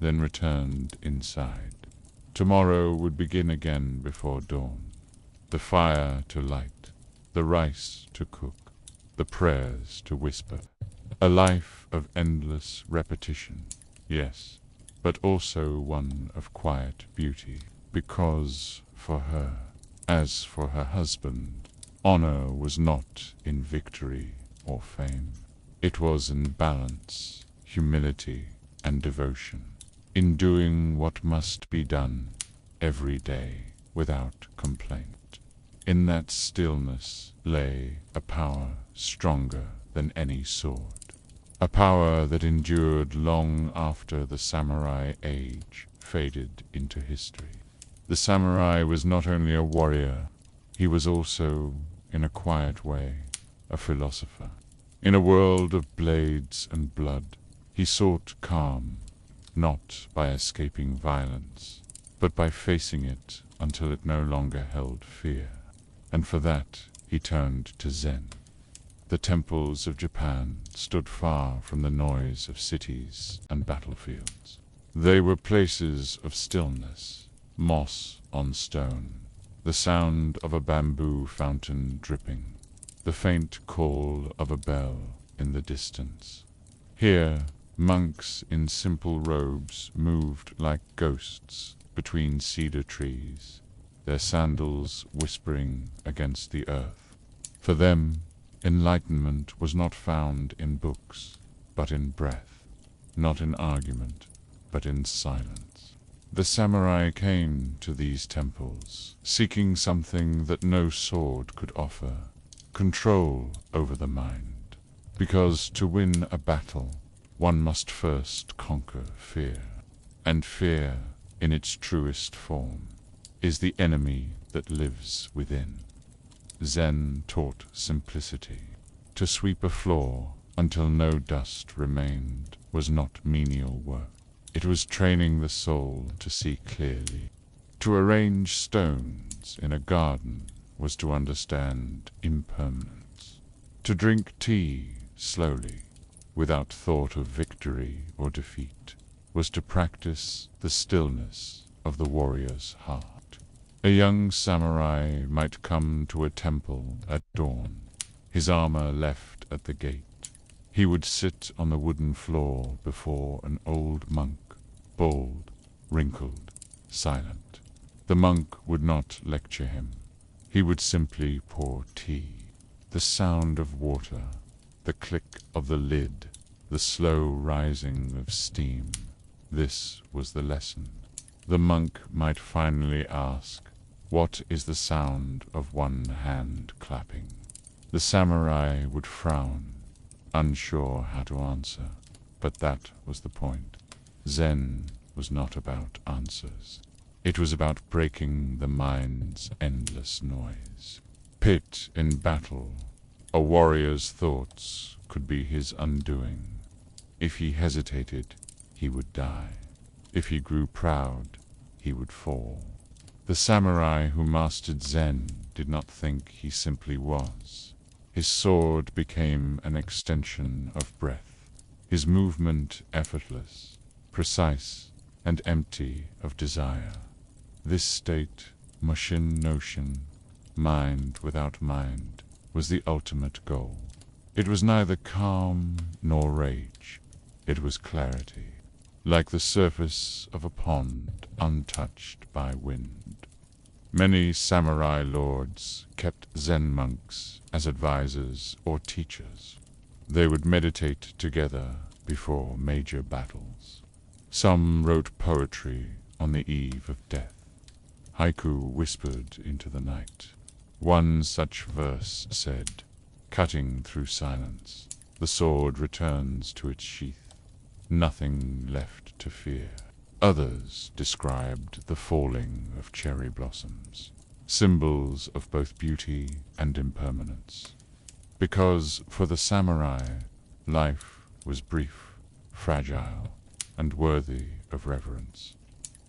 then returned inside. Tomorrow would begin again before dawn. The fire to light, the rice to cook, the prayers to whisper. A life of endless repetition, yes, but also one of quiet beauty, because for her, as for her husband, honor was not in victory or fame. It was in balance, humility, and devotion, in doing what must be done every day without complaint. In that stillness lay a power stronger than any sword, a power that endured long after the samurai age faded into history. The samurai was not only a warrior, he was also, in a quiet way, a philosopher. In a world of blades and blood, he sought calm, not by escaping violence, but by facing it until it no longer held fear. And for that, he turned to Zen. The temples of Japan stood far from the noise of cities and battlefields. They were places of stillness, moss on stone, the sound of a bamboo fountain dripping, the faint call of a bell in the distance. Here, monks in simple robes moved like ghosts between cedar trees, their sandals whispering against the earth. For them, enlightenment was not found in books, but in breath, not in argument, but in silence. The samurai came to these temples, seeking something that no sword could offer, control over the mind, because to win a battle, one must first conquer fear, and fear, in its truest form, is the enemy that lives within. Zen taught simplicity. To sweep a floor until no dust remained was not menial work. It was training the soul to see clearly. To arrange stones in a garden was to understand impermanence. To drink tea slowly, without thought of victory or defeat, was to practice the stillness of the warrior's heart. A young samurai might come to a temple at dawn, his armor left at the gate. He would sit on the wooden floor before an old monk, bald, wrinkled, silent. The monk would not lecture him. He would simply pour tea. The sound of water, the click of the lid, the slow rising of steam. This was the lesson. The monk might finally ask, "What is the sound of one hand clapping?" The samurai would frown, unsure how to answer. But that was the point. Zen was not about answers. It was about breaking the mind's endless noise. Pit in battle, a warrior's thoughts could be his undoing. If he hesitated, he would die. If he grew proud, he would fall. The samurai who mastered Zen did not think he simply was. His sword became an extension of breath, his movement effortless, precise, and empty of desire. This state, mushin notion, mind without mind, was the ultimate goal. It was neither calm nor rage. It was clarity, like the surface of a pond untouched by wind. Many samurai lords kept Zen monks as advisors or teachers. They would meditate together before major battles. Some wrote poetry on the eve of death. Haiku whispered into the night. One such verse said, "Cutting through silence, the sword returns to its sheath, nothing left to fear." Others described the falling of cherry blossoms, symbols of both beauty and impermanence. Because for the samurai, life was brief, fragile, and worthy of reverence.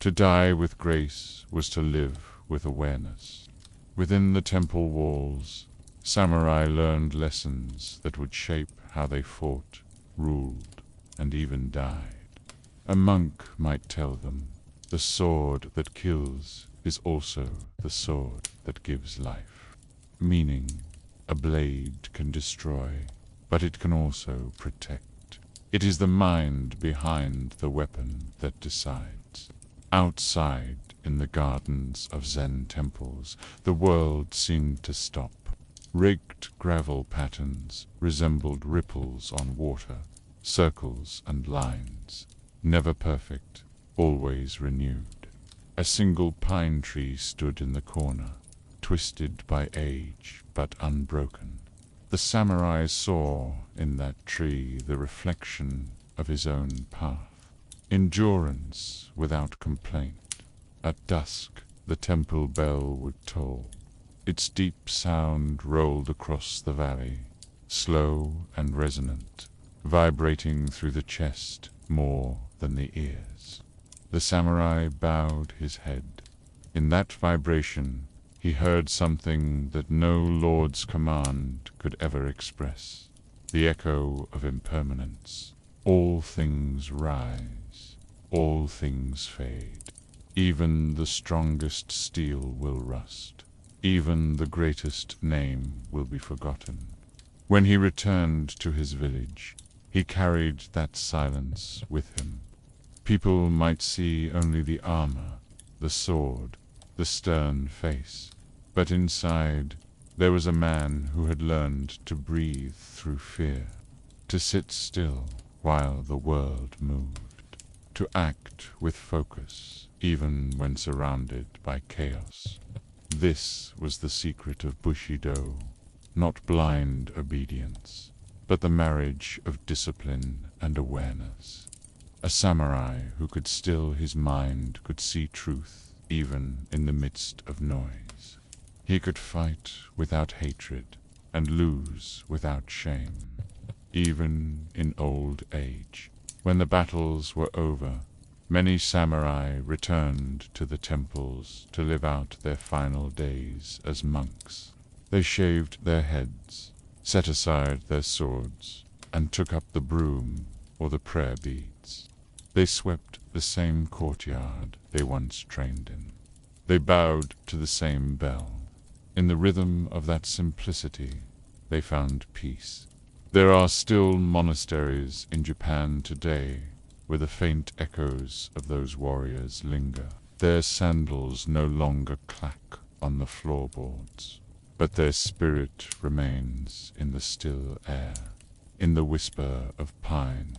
To die with grace was to live with awareness. Within the temple walls, samurai learned lessons that would shape how they fought, ruled, and even died. A monk might tell them, the sword that kills is also the sword that gives life. Meaning, a blade can destroy, but it can also protect. It is the mind behind the weapon that decides. Outside, in the gardens of Zen temples, the world seemed to stop. Rigged gravel patterns resembled ripples on water, circles and lines, never perfect, always renewed. A single pine tree stood in the corner, twisted by age but unbroken. The samurai saw in that tree the reflection of his own path. Endurance without complaint. At dusk, the temple bell would toll. Its deep sound rolled across the valley, slow and resonant, vibrating through the chest more than the ears. The samurai bowed his head. In that vibration, he heard something that no lord's command could ever express, the echo of impermanence. All things rise, all things fade. Even the strongest steel will rust. Even the greatest name will be forgotten. When he returned to his village, he carried that silence with him. People might see only the armor, the sword, the stern face, but inside there was a man who had learned to breathe through fear, to sit still while the world moved, to act with focus even when surrounded by chaos. This was the secret of Bushido, not blind obedience, but the marriage of discipline and awareness. A samurai who could still his mind could see truth even in the midst of noise. He could fight without hatred and lose without shame. Even in old age, when the battles were over, many samurai returned to the temples to live out their final days as monks. They shaved their heads, set aside their swords, and took up the broom or the prayer beads. They swept the same courtyard they once trained in. They bowed to the same bell. In the rhythm of that simplicity, they found peace. There are still monasteries in Japan today where the faint echoes of those warriors linger. Their sandals no longer clack on the floorboards, but their spirit remains in the still air, in the whisper of pine,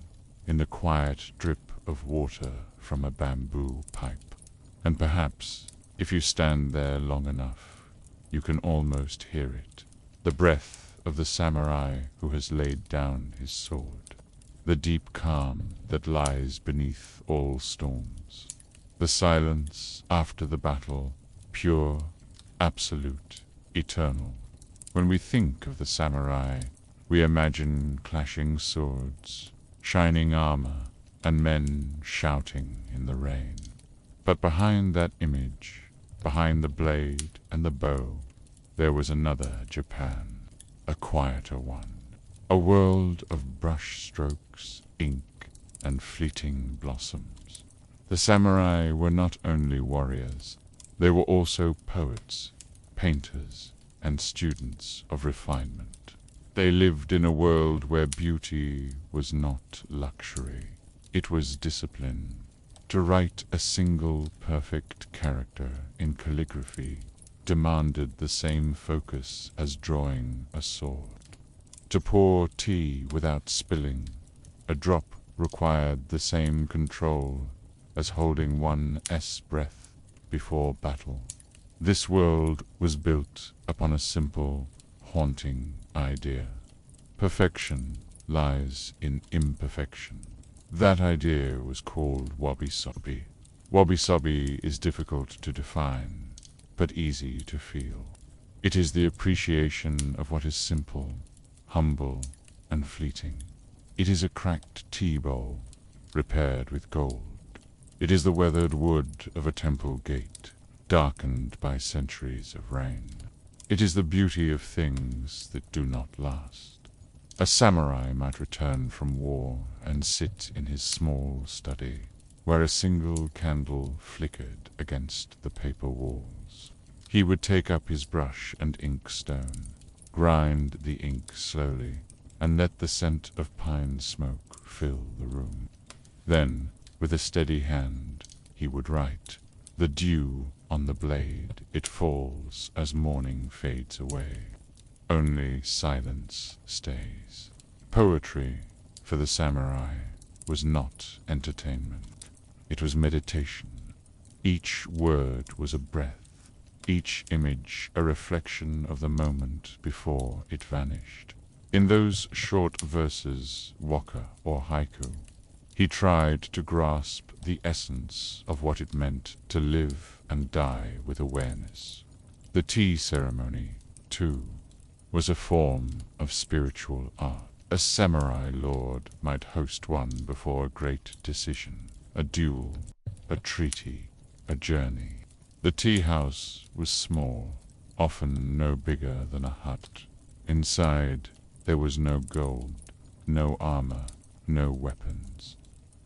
in the quiet drip of water from a bamboo pipe. And perhaps, if you stand there long enough, you can almost hear it, the breath of the samurai who has laid down his sword, the deep calm that lies beneath all storms, the silence after the battle, pure, absolute, eternal. When we think of the samurai, we imagine clashing swords, shining armor, and men shouting in the rain. But behind that image, behind the blade and the bow, there was another Japan, a quieter one, a world of brush strokes, ink, and fleeting blossoms. The samurai were not only warriors, they were also poets, painters, and students of refinement. They lived in a world where beauty was not luxury, it was discipline. To write a single perfect character in calligraphy demanded the same focus as drawing a sword. To pour tea without spilling, a drop required the same control as holding one's breath before battle. This world was built upon a simple, haunting idea. Perfection lies in imperfection. That idea was called wabi-sabi. Wabi-sabi is difficult to define, but easy to feel. It is the appreciation of what is simple, humble, and fleeting. It is a cracked tea bowl, repaired with gold. It is the weathered wood of a temple gate, darkened by centuries of rain. It is the beauty of things that do not last. A samurai might return from war and sit in his small study, where a single candle flickered against the paper walls. He would take up his brush and inkstone, grind the ink slowly, and let the scent of pine smoke fill the room. Then, with a steady hand, he would write. The dew on the blade, it falls as morning fades away. Only silence stays. Poetry, for the samurai, was not entertainment. It was meditation. Each word was a breath, each image a reflection of the moment before it vanished. In those short verses, waka or haiku, he tried to grasp the essence of what it meant to live and die with awareness. The tea ceremony, too, was a form of spiritual art. A samurai lord might host one before a great decision, a duel, a treaty, a journey. The tea house was small, often no bigger than a hut. Inside there was no gold, no armor, no weapons.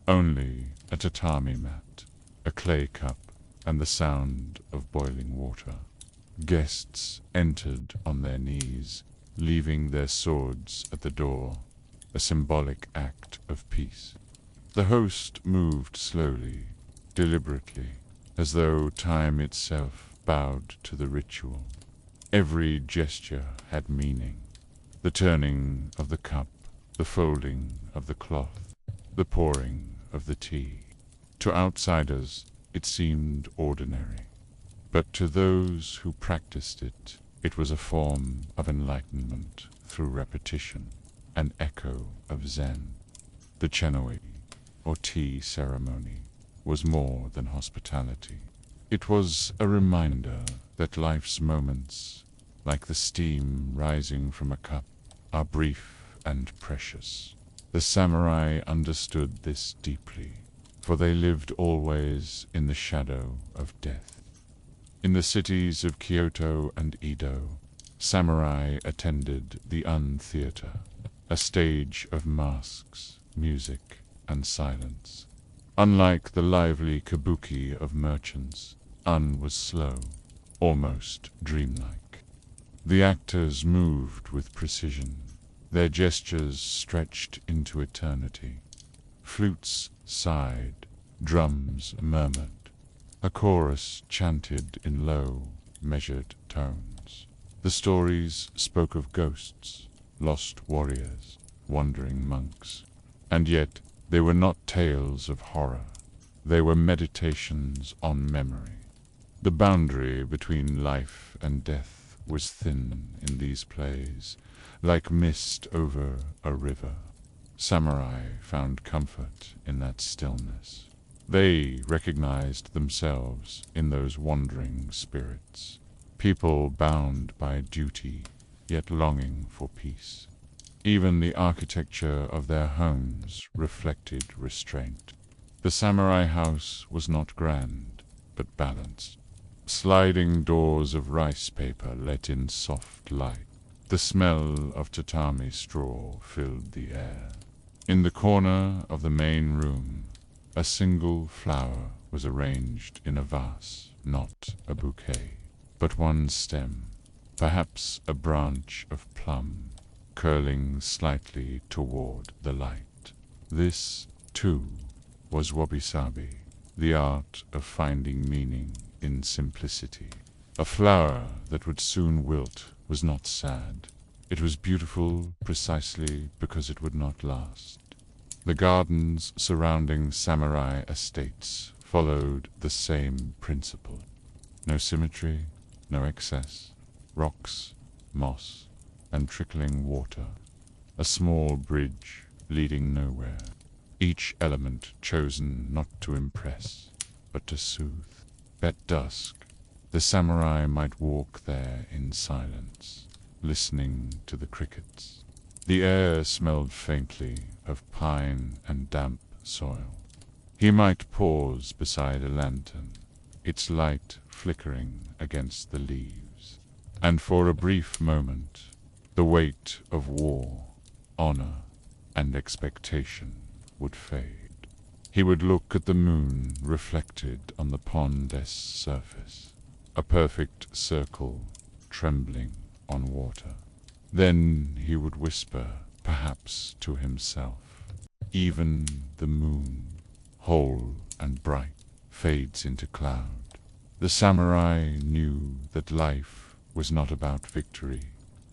Only a tatami mat, a clay cup, and the sound of boiling water. Guests entered on their knees, leaving their swords at the door, a symbolic act of peace. The host moved slowly, deliberately, as though time itself bowed to the ritual. Every gesture had meaning. The turning of the cup, the folding of the cloth, the pouring of the tea. To outsiders, it seemed ordinary. But to those who practiced it, it was a form of enlightenment through repetition, an echo of Zen. The chenoi, or tea ceremony, was more than hospitality. It was a reminder that life's moments, like the steam rising from a cup, are brief and precious. The samurai understood this deeply, for they lived always in the shadow of death. In the cities of Kyoto and Edo, samurai attended the Un-theater, a stage of masks, music, and silence. Unlike the lively kabuki of merchants, Un was slow, almost dreamlike. The actors moved with precision, their gestures stretched into eternity. Flutes sighed, drums murmured. A chorus chanted in low, measured tones. The stories spoke of ghosts, lost warriors, wandering monks. And yet they were not tales of horror. They were meditations on memory. The boundary between life and death was thin in these plays, like mist over a river. Samurai found comfort in that stillness. They recognized themselves in those wandering spirits, people bound by duty, yet longing for peace. Even the architecture of their homes reflected restraint. The samurai house was not grand, but balanced. Sliding doors of rice paper let in soft light. The smell of tatami straw filled the air. In the corner of the main room, a single flower was arranged in a vase, not a bouquet, but one stem, perhaps a branch of plum, curling slightly toward the light. This, too, was wabi-sabi, the art of finding meaning in simplicity. A flower that would soon wilt was not sad. It was beautiful precisely because it would not last. The gardens surrounding samurai estates followed the same principle. No symmetry, no excess, rocks, moss, and trickling water. A small bridge leading nowhere. Each element chosen not to impress, but to soothe. At dusk, the samurai might walk there in silence, listening to the crickets. The air smelled faintly of pine and damp soil. He might pause beside a lantern, its light flickering against the leaves, and for a brief moment, the weight of war, honor, and expectation would fade. He would look at the moon reflected on the pond's surface, a perfect circle trembling on water. Then he would whisper, perhaps to himself, even the moon, whole and bright, fades into cloud. The samurai knew that life was not about victory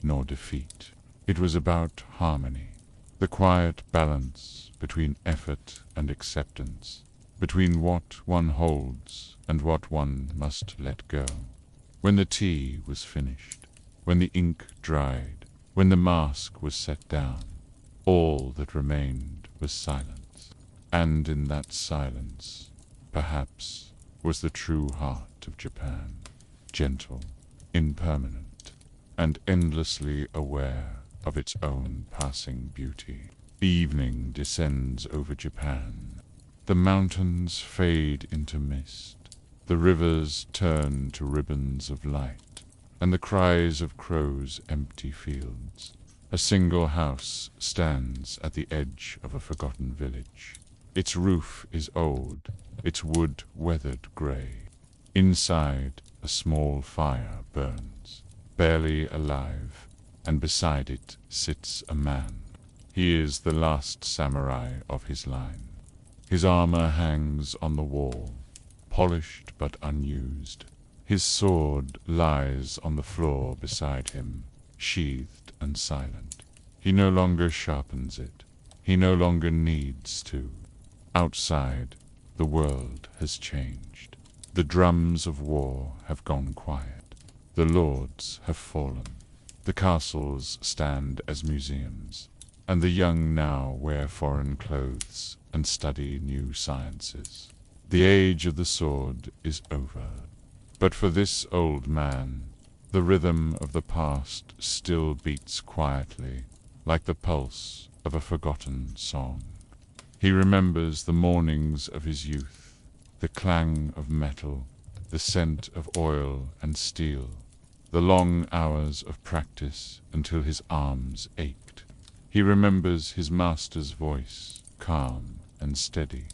nor defeat. It was about harmony, the quiet balance between effort and acceptance, between what one holds and what one must let go. When the tea was finished, when the ink dried, when the mask was set down, all that remained was silence. And in that silence, perhaps, was the true heart of Japan, gentle, impermanent, and endlessly aware of its own passing beauty. The evening descends over Japan. The mountains fade into mist. The rivers turn to ribbons of light, and the cries of crows empty fields. A single house stands at the edge of a forgotten village. Its roof is old, its wood weathered gray. Inside, a small fire burns, barely alive, and beside it sits a man. He is the last samurai of his line. His armor hangs on the wall, polished but unused. His sword lies on the floor beside him, sheathed and silent. He no longer sharpens it. He no longer needs to. Outside, the world has changed. The drums of war have gone quiet. The lords have fallen. The castles stand as museums, and the young now wear foreign clothes and study new sciences. The age of the sword is over. But for this old man, the rhythm of the past still beats quietly, like the pulse of a forgotten song. He remembers the mornings of his youth, the clang of metal, the scent of oil and steel, the long hours of practice until his arms ached. He remembers his master's voice, calm and steady.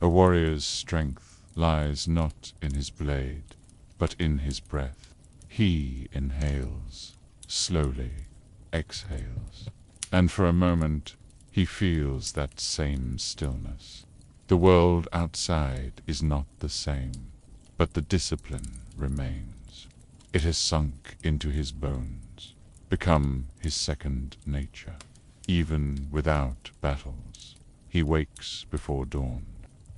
A warrior's strength lies not in his blade, but in his breath. He inhales, slowly exhales, and for a moment He feels that same stillness. The world outside is not the same, but the discipline remains. It has sunk into his bones, become his second nature. Even without battles, he wakes before dawn.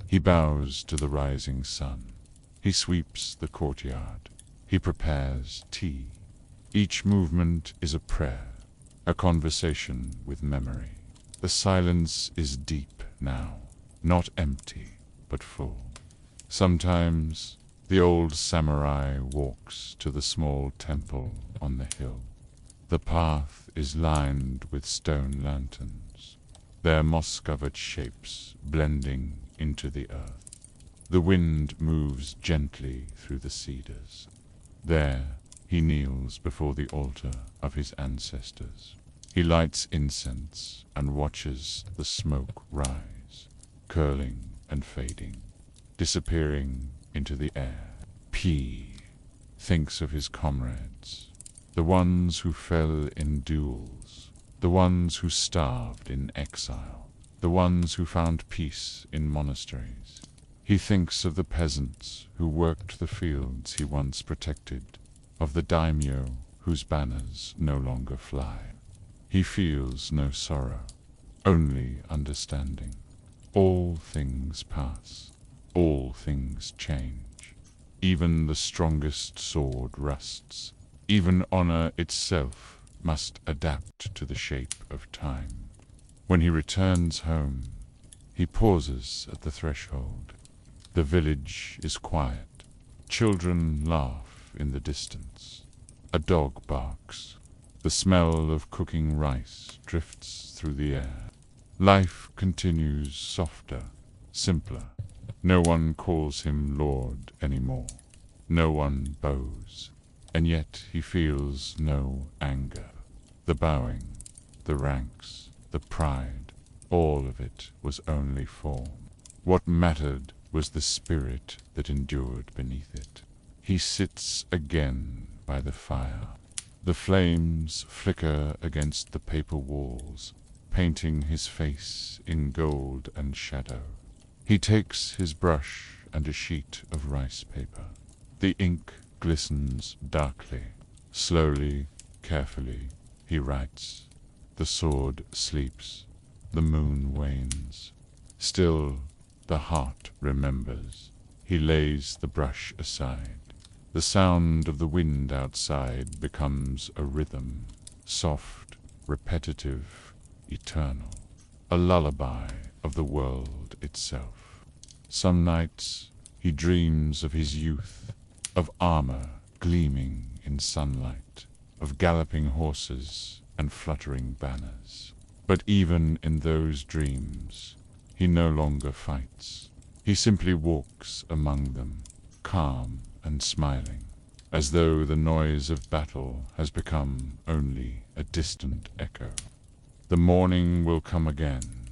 He bows to the rising sun. He sweeps the courtyard. He prepares tea. Each movement is a prayer, a conversation with memory. The silence is deep now, not empty, but full. Sometimes the old samurai walks to the small temple on the hill. The path is lined with stone lanterns, their moss-covered shapes blending into the earth. The wind moves gently through the cedars. There he kneels before the altar of his ancestors. He lights incense and watches the smoke rise, curling and fading, disappearing into the air. P thinks of his comrades, the ones who fell in duels, the ones who starved in exile, the ones who found peace in monasteries. He thinks of the peasants who worked the fields he once protected, of the daimyo whose banners no longer fly. He feels no sorrow, only understanding. All things pass, all things change. Even the strongest sword rusts. Even honor itself must adapt to the shape of time. When he returns home, he pauses at the threshold. The village is quiet. Children laugh in the distance. A dog barks. The smell of cooking rice drifts through the air. Life continues softer, simpler. No one calls him Lord anymore. No one bows. And yet he feels no anger. The bowing, the ranks, the pride, all of it was only form. What mattered was the spirit that endured beneath it. He sits again by the fire. The flames flicker against the paper walls, painting his face in gold and shadow. He takes his brush and a sheet of rice paper. The ink glistens darkly. Slowly, carefully, he writes. The sword sleeps. The moon wanes. Still, the heart remembers. He lays the brush aside. The sound of the wind outside becomes a rhythm, soft, repetitive, eternal, a lullaby of the world itself. Some nights he dreams of his youth, of armor gleaming in sunlight, of galloping horses and fluttering banners. But even in those dreams, he no longer fights. He simply walks among them, calm and smiling, as though the noise of battle has become only a distant echo. The morning will come again,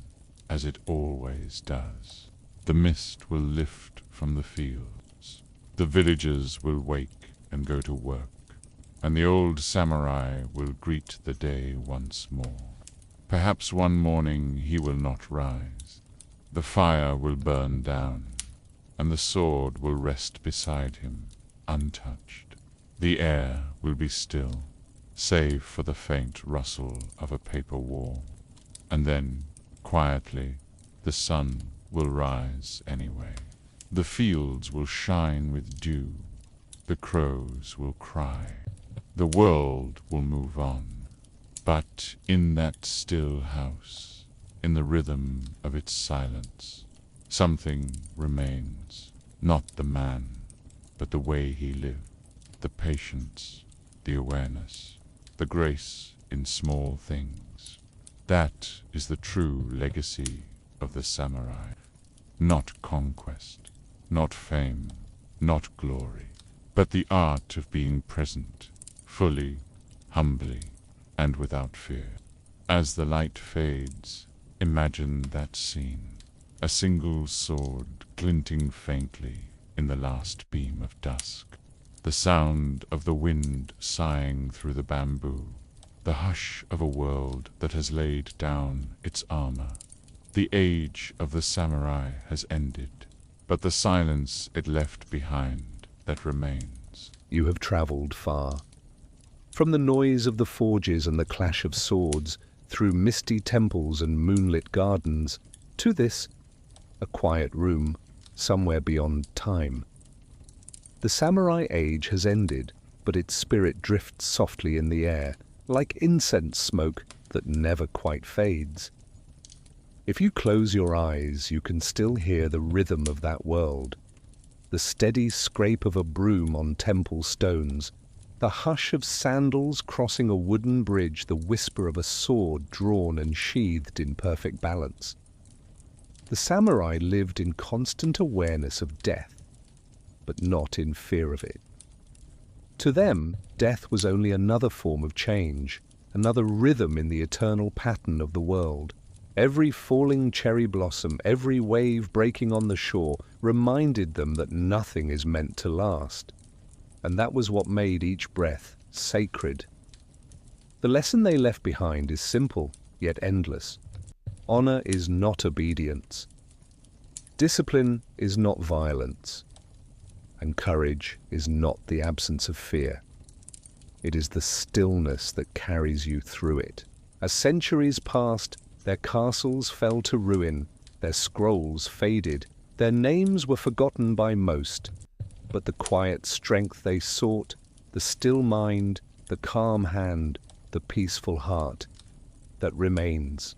as it always does. The mist will lift from the fields. The villagers will wake and go to work, and the old samurai will greet the day once more. Perhaps one morning he will not rise. The fire will burn down, and the sword will rest beside him, untouched. The air will be still, save for the faint rustle of a paper wall. And then, quietly, the sun will rise anyway. The fields will shine with dew. The crows will cry. The world will move on. But in that still house, in the rhythm of its silence, something remains. Not the man, but the way he lived, the patience, the awareness, the grace in small things. That is the true legacy of the samurai. Not conquest, not fame, not glory, but the art of being present, fully, humbly, and without fear. As the light fades, imagine that scene. A single sword glinting faintly in the last beam of dusk. The sound of the wind sighing through the bamboo. the hush of a world that has laid down its armor. The age of the samurai has ended, but the silence it left behind that remains. You have travelled far. From the noise of the forges and the clash of swords, through misty temples and moonlit gardens, to this, a quiet room, somewhere beyond time. The samurai age has ended, but its spirit drifts softly in the air, like incense smoke that never quite fades. If you close your eyes, you can still hear the rhythm of that world, the steady scrape of a broom on temple stones, the hush of sandals crossing a wooden bridge, the whisper of a sword drawn and sheathed in perfect balance. The samurai lived in constant awareness of death, but not in fear of it. To them, death was only another form of change, another rhythm in the eternal pattern of the world. Every falling cherry blossom, every wave breaking on the shore, reminded them that nothing is meant to last. And that was what made each breath sacred. The lesson they left behind is simple, yet endless. Honor is not obedience. Discipline is not violence. And courage is not the absence of fear. It is the stillness that carries you through it. As centuries passed, their castles fell to ruin, their scrolls faded, their names were forgotten by most. But the quiet strength they sought, the still mind, the calm hand, the peaceful heart, that remains.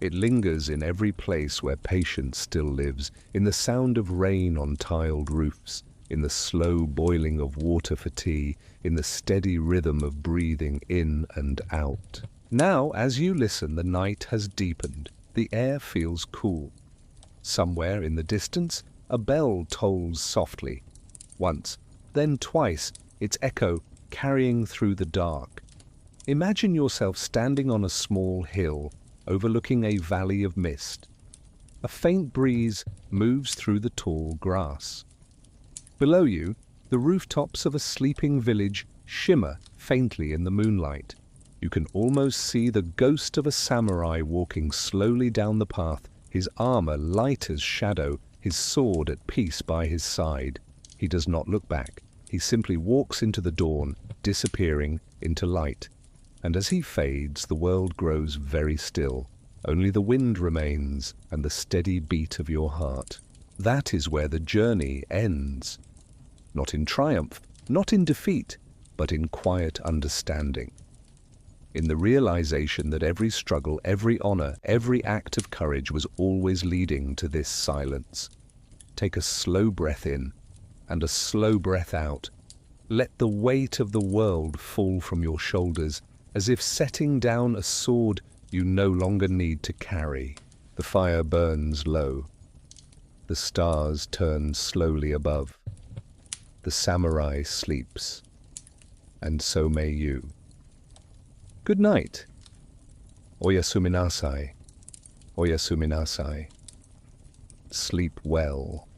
It lingers in every place where patience still lives, in the sound of rain on tiled roofs, in the slow boiling of water for tea, in the steady rhythm of breathing in and out. Now, as you listen, the night has deepened. The air feels cool. Somewhere in the distance, a bell tolls softly. Once, then twice, its echo carrying through the dark. Imagine yourself standing on a small hill, overlooking a valley of mist. A faint breeze moves through the tall grass. Below you, the rooftops of a sleeping village shimmer faintly in the moonlight. You can almost see the ghost of a samurai walking slowly down the path, his armor light as shadow, his sword at peace by his side. He does not look back. He simply walks into the dawn, disappearing into light. And as he fades, the world grows very still. Only the wind remains and the steady beat of your heart. That is where the journey ends. Not in triumph, not in defeat, but in quiet understanding. In the realization that every struggle, every honor, every act of courage was always leading to this silence. Take a slow breath in and a slow breath out. Let the weight of the world fall from your shoulders, as if setting down a sword you no longer need to carry. The fire burns low. The stars turn slowly above. The samurai sleeps, and so may you. Good night. Oyasuminasai. Oyasuminasai. Sleep well.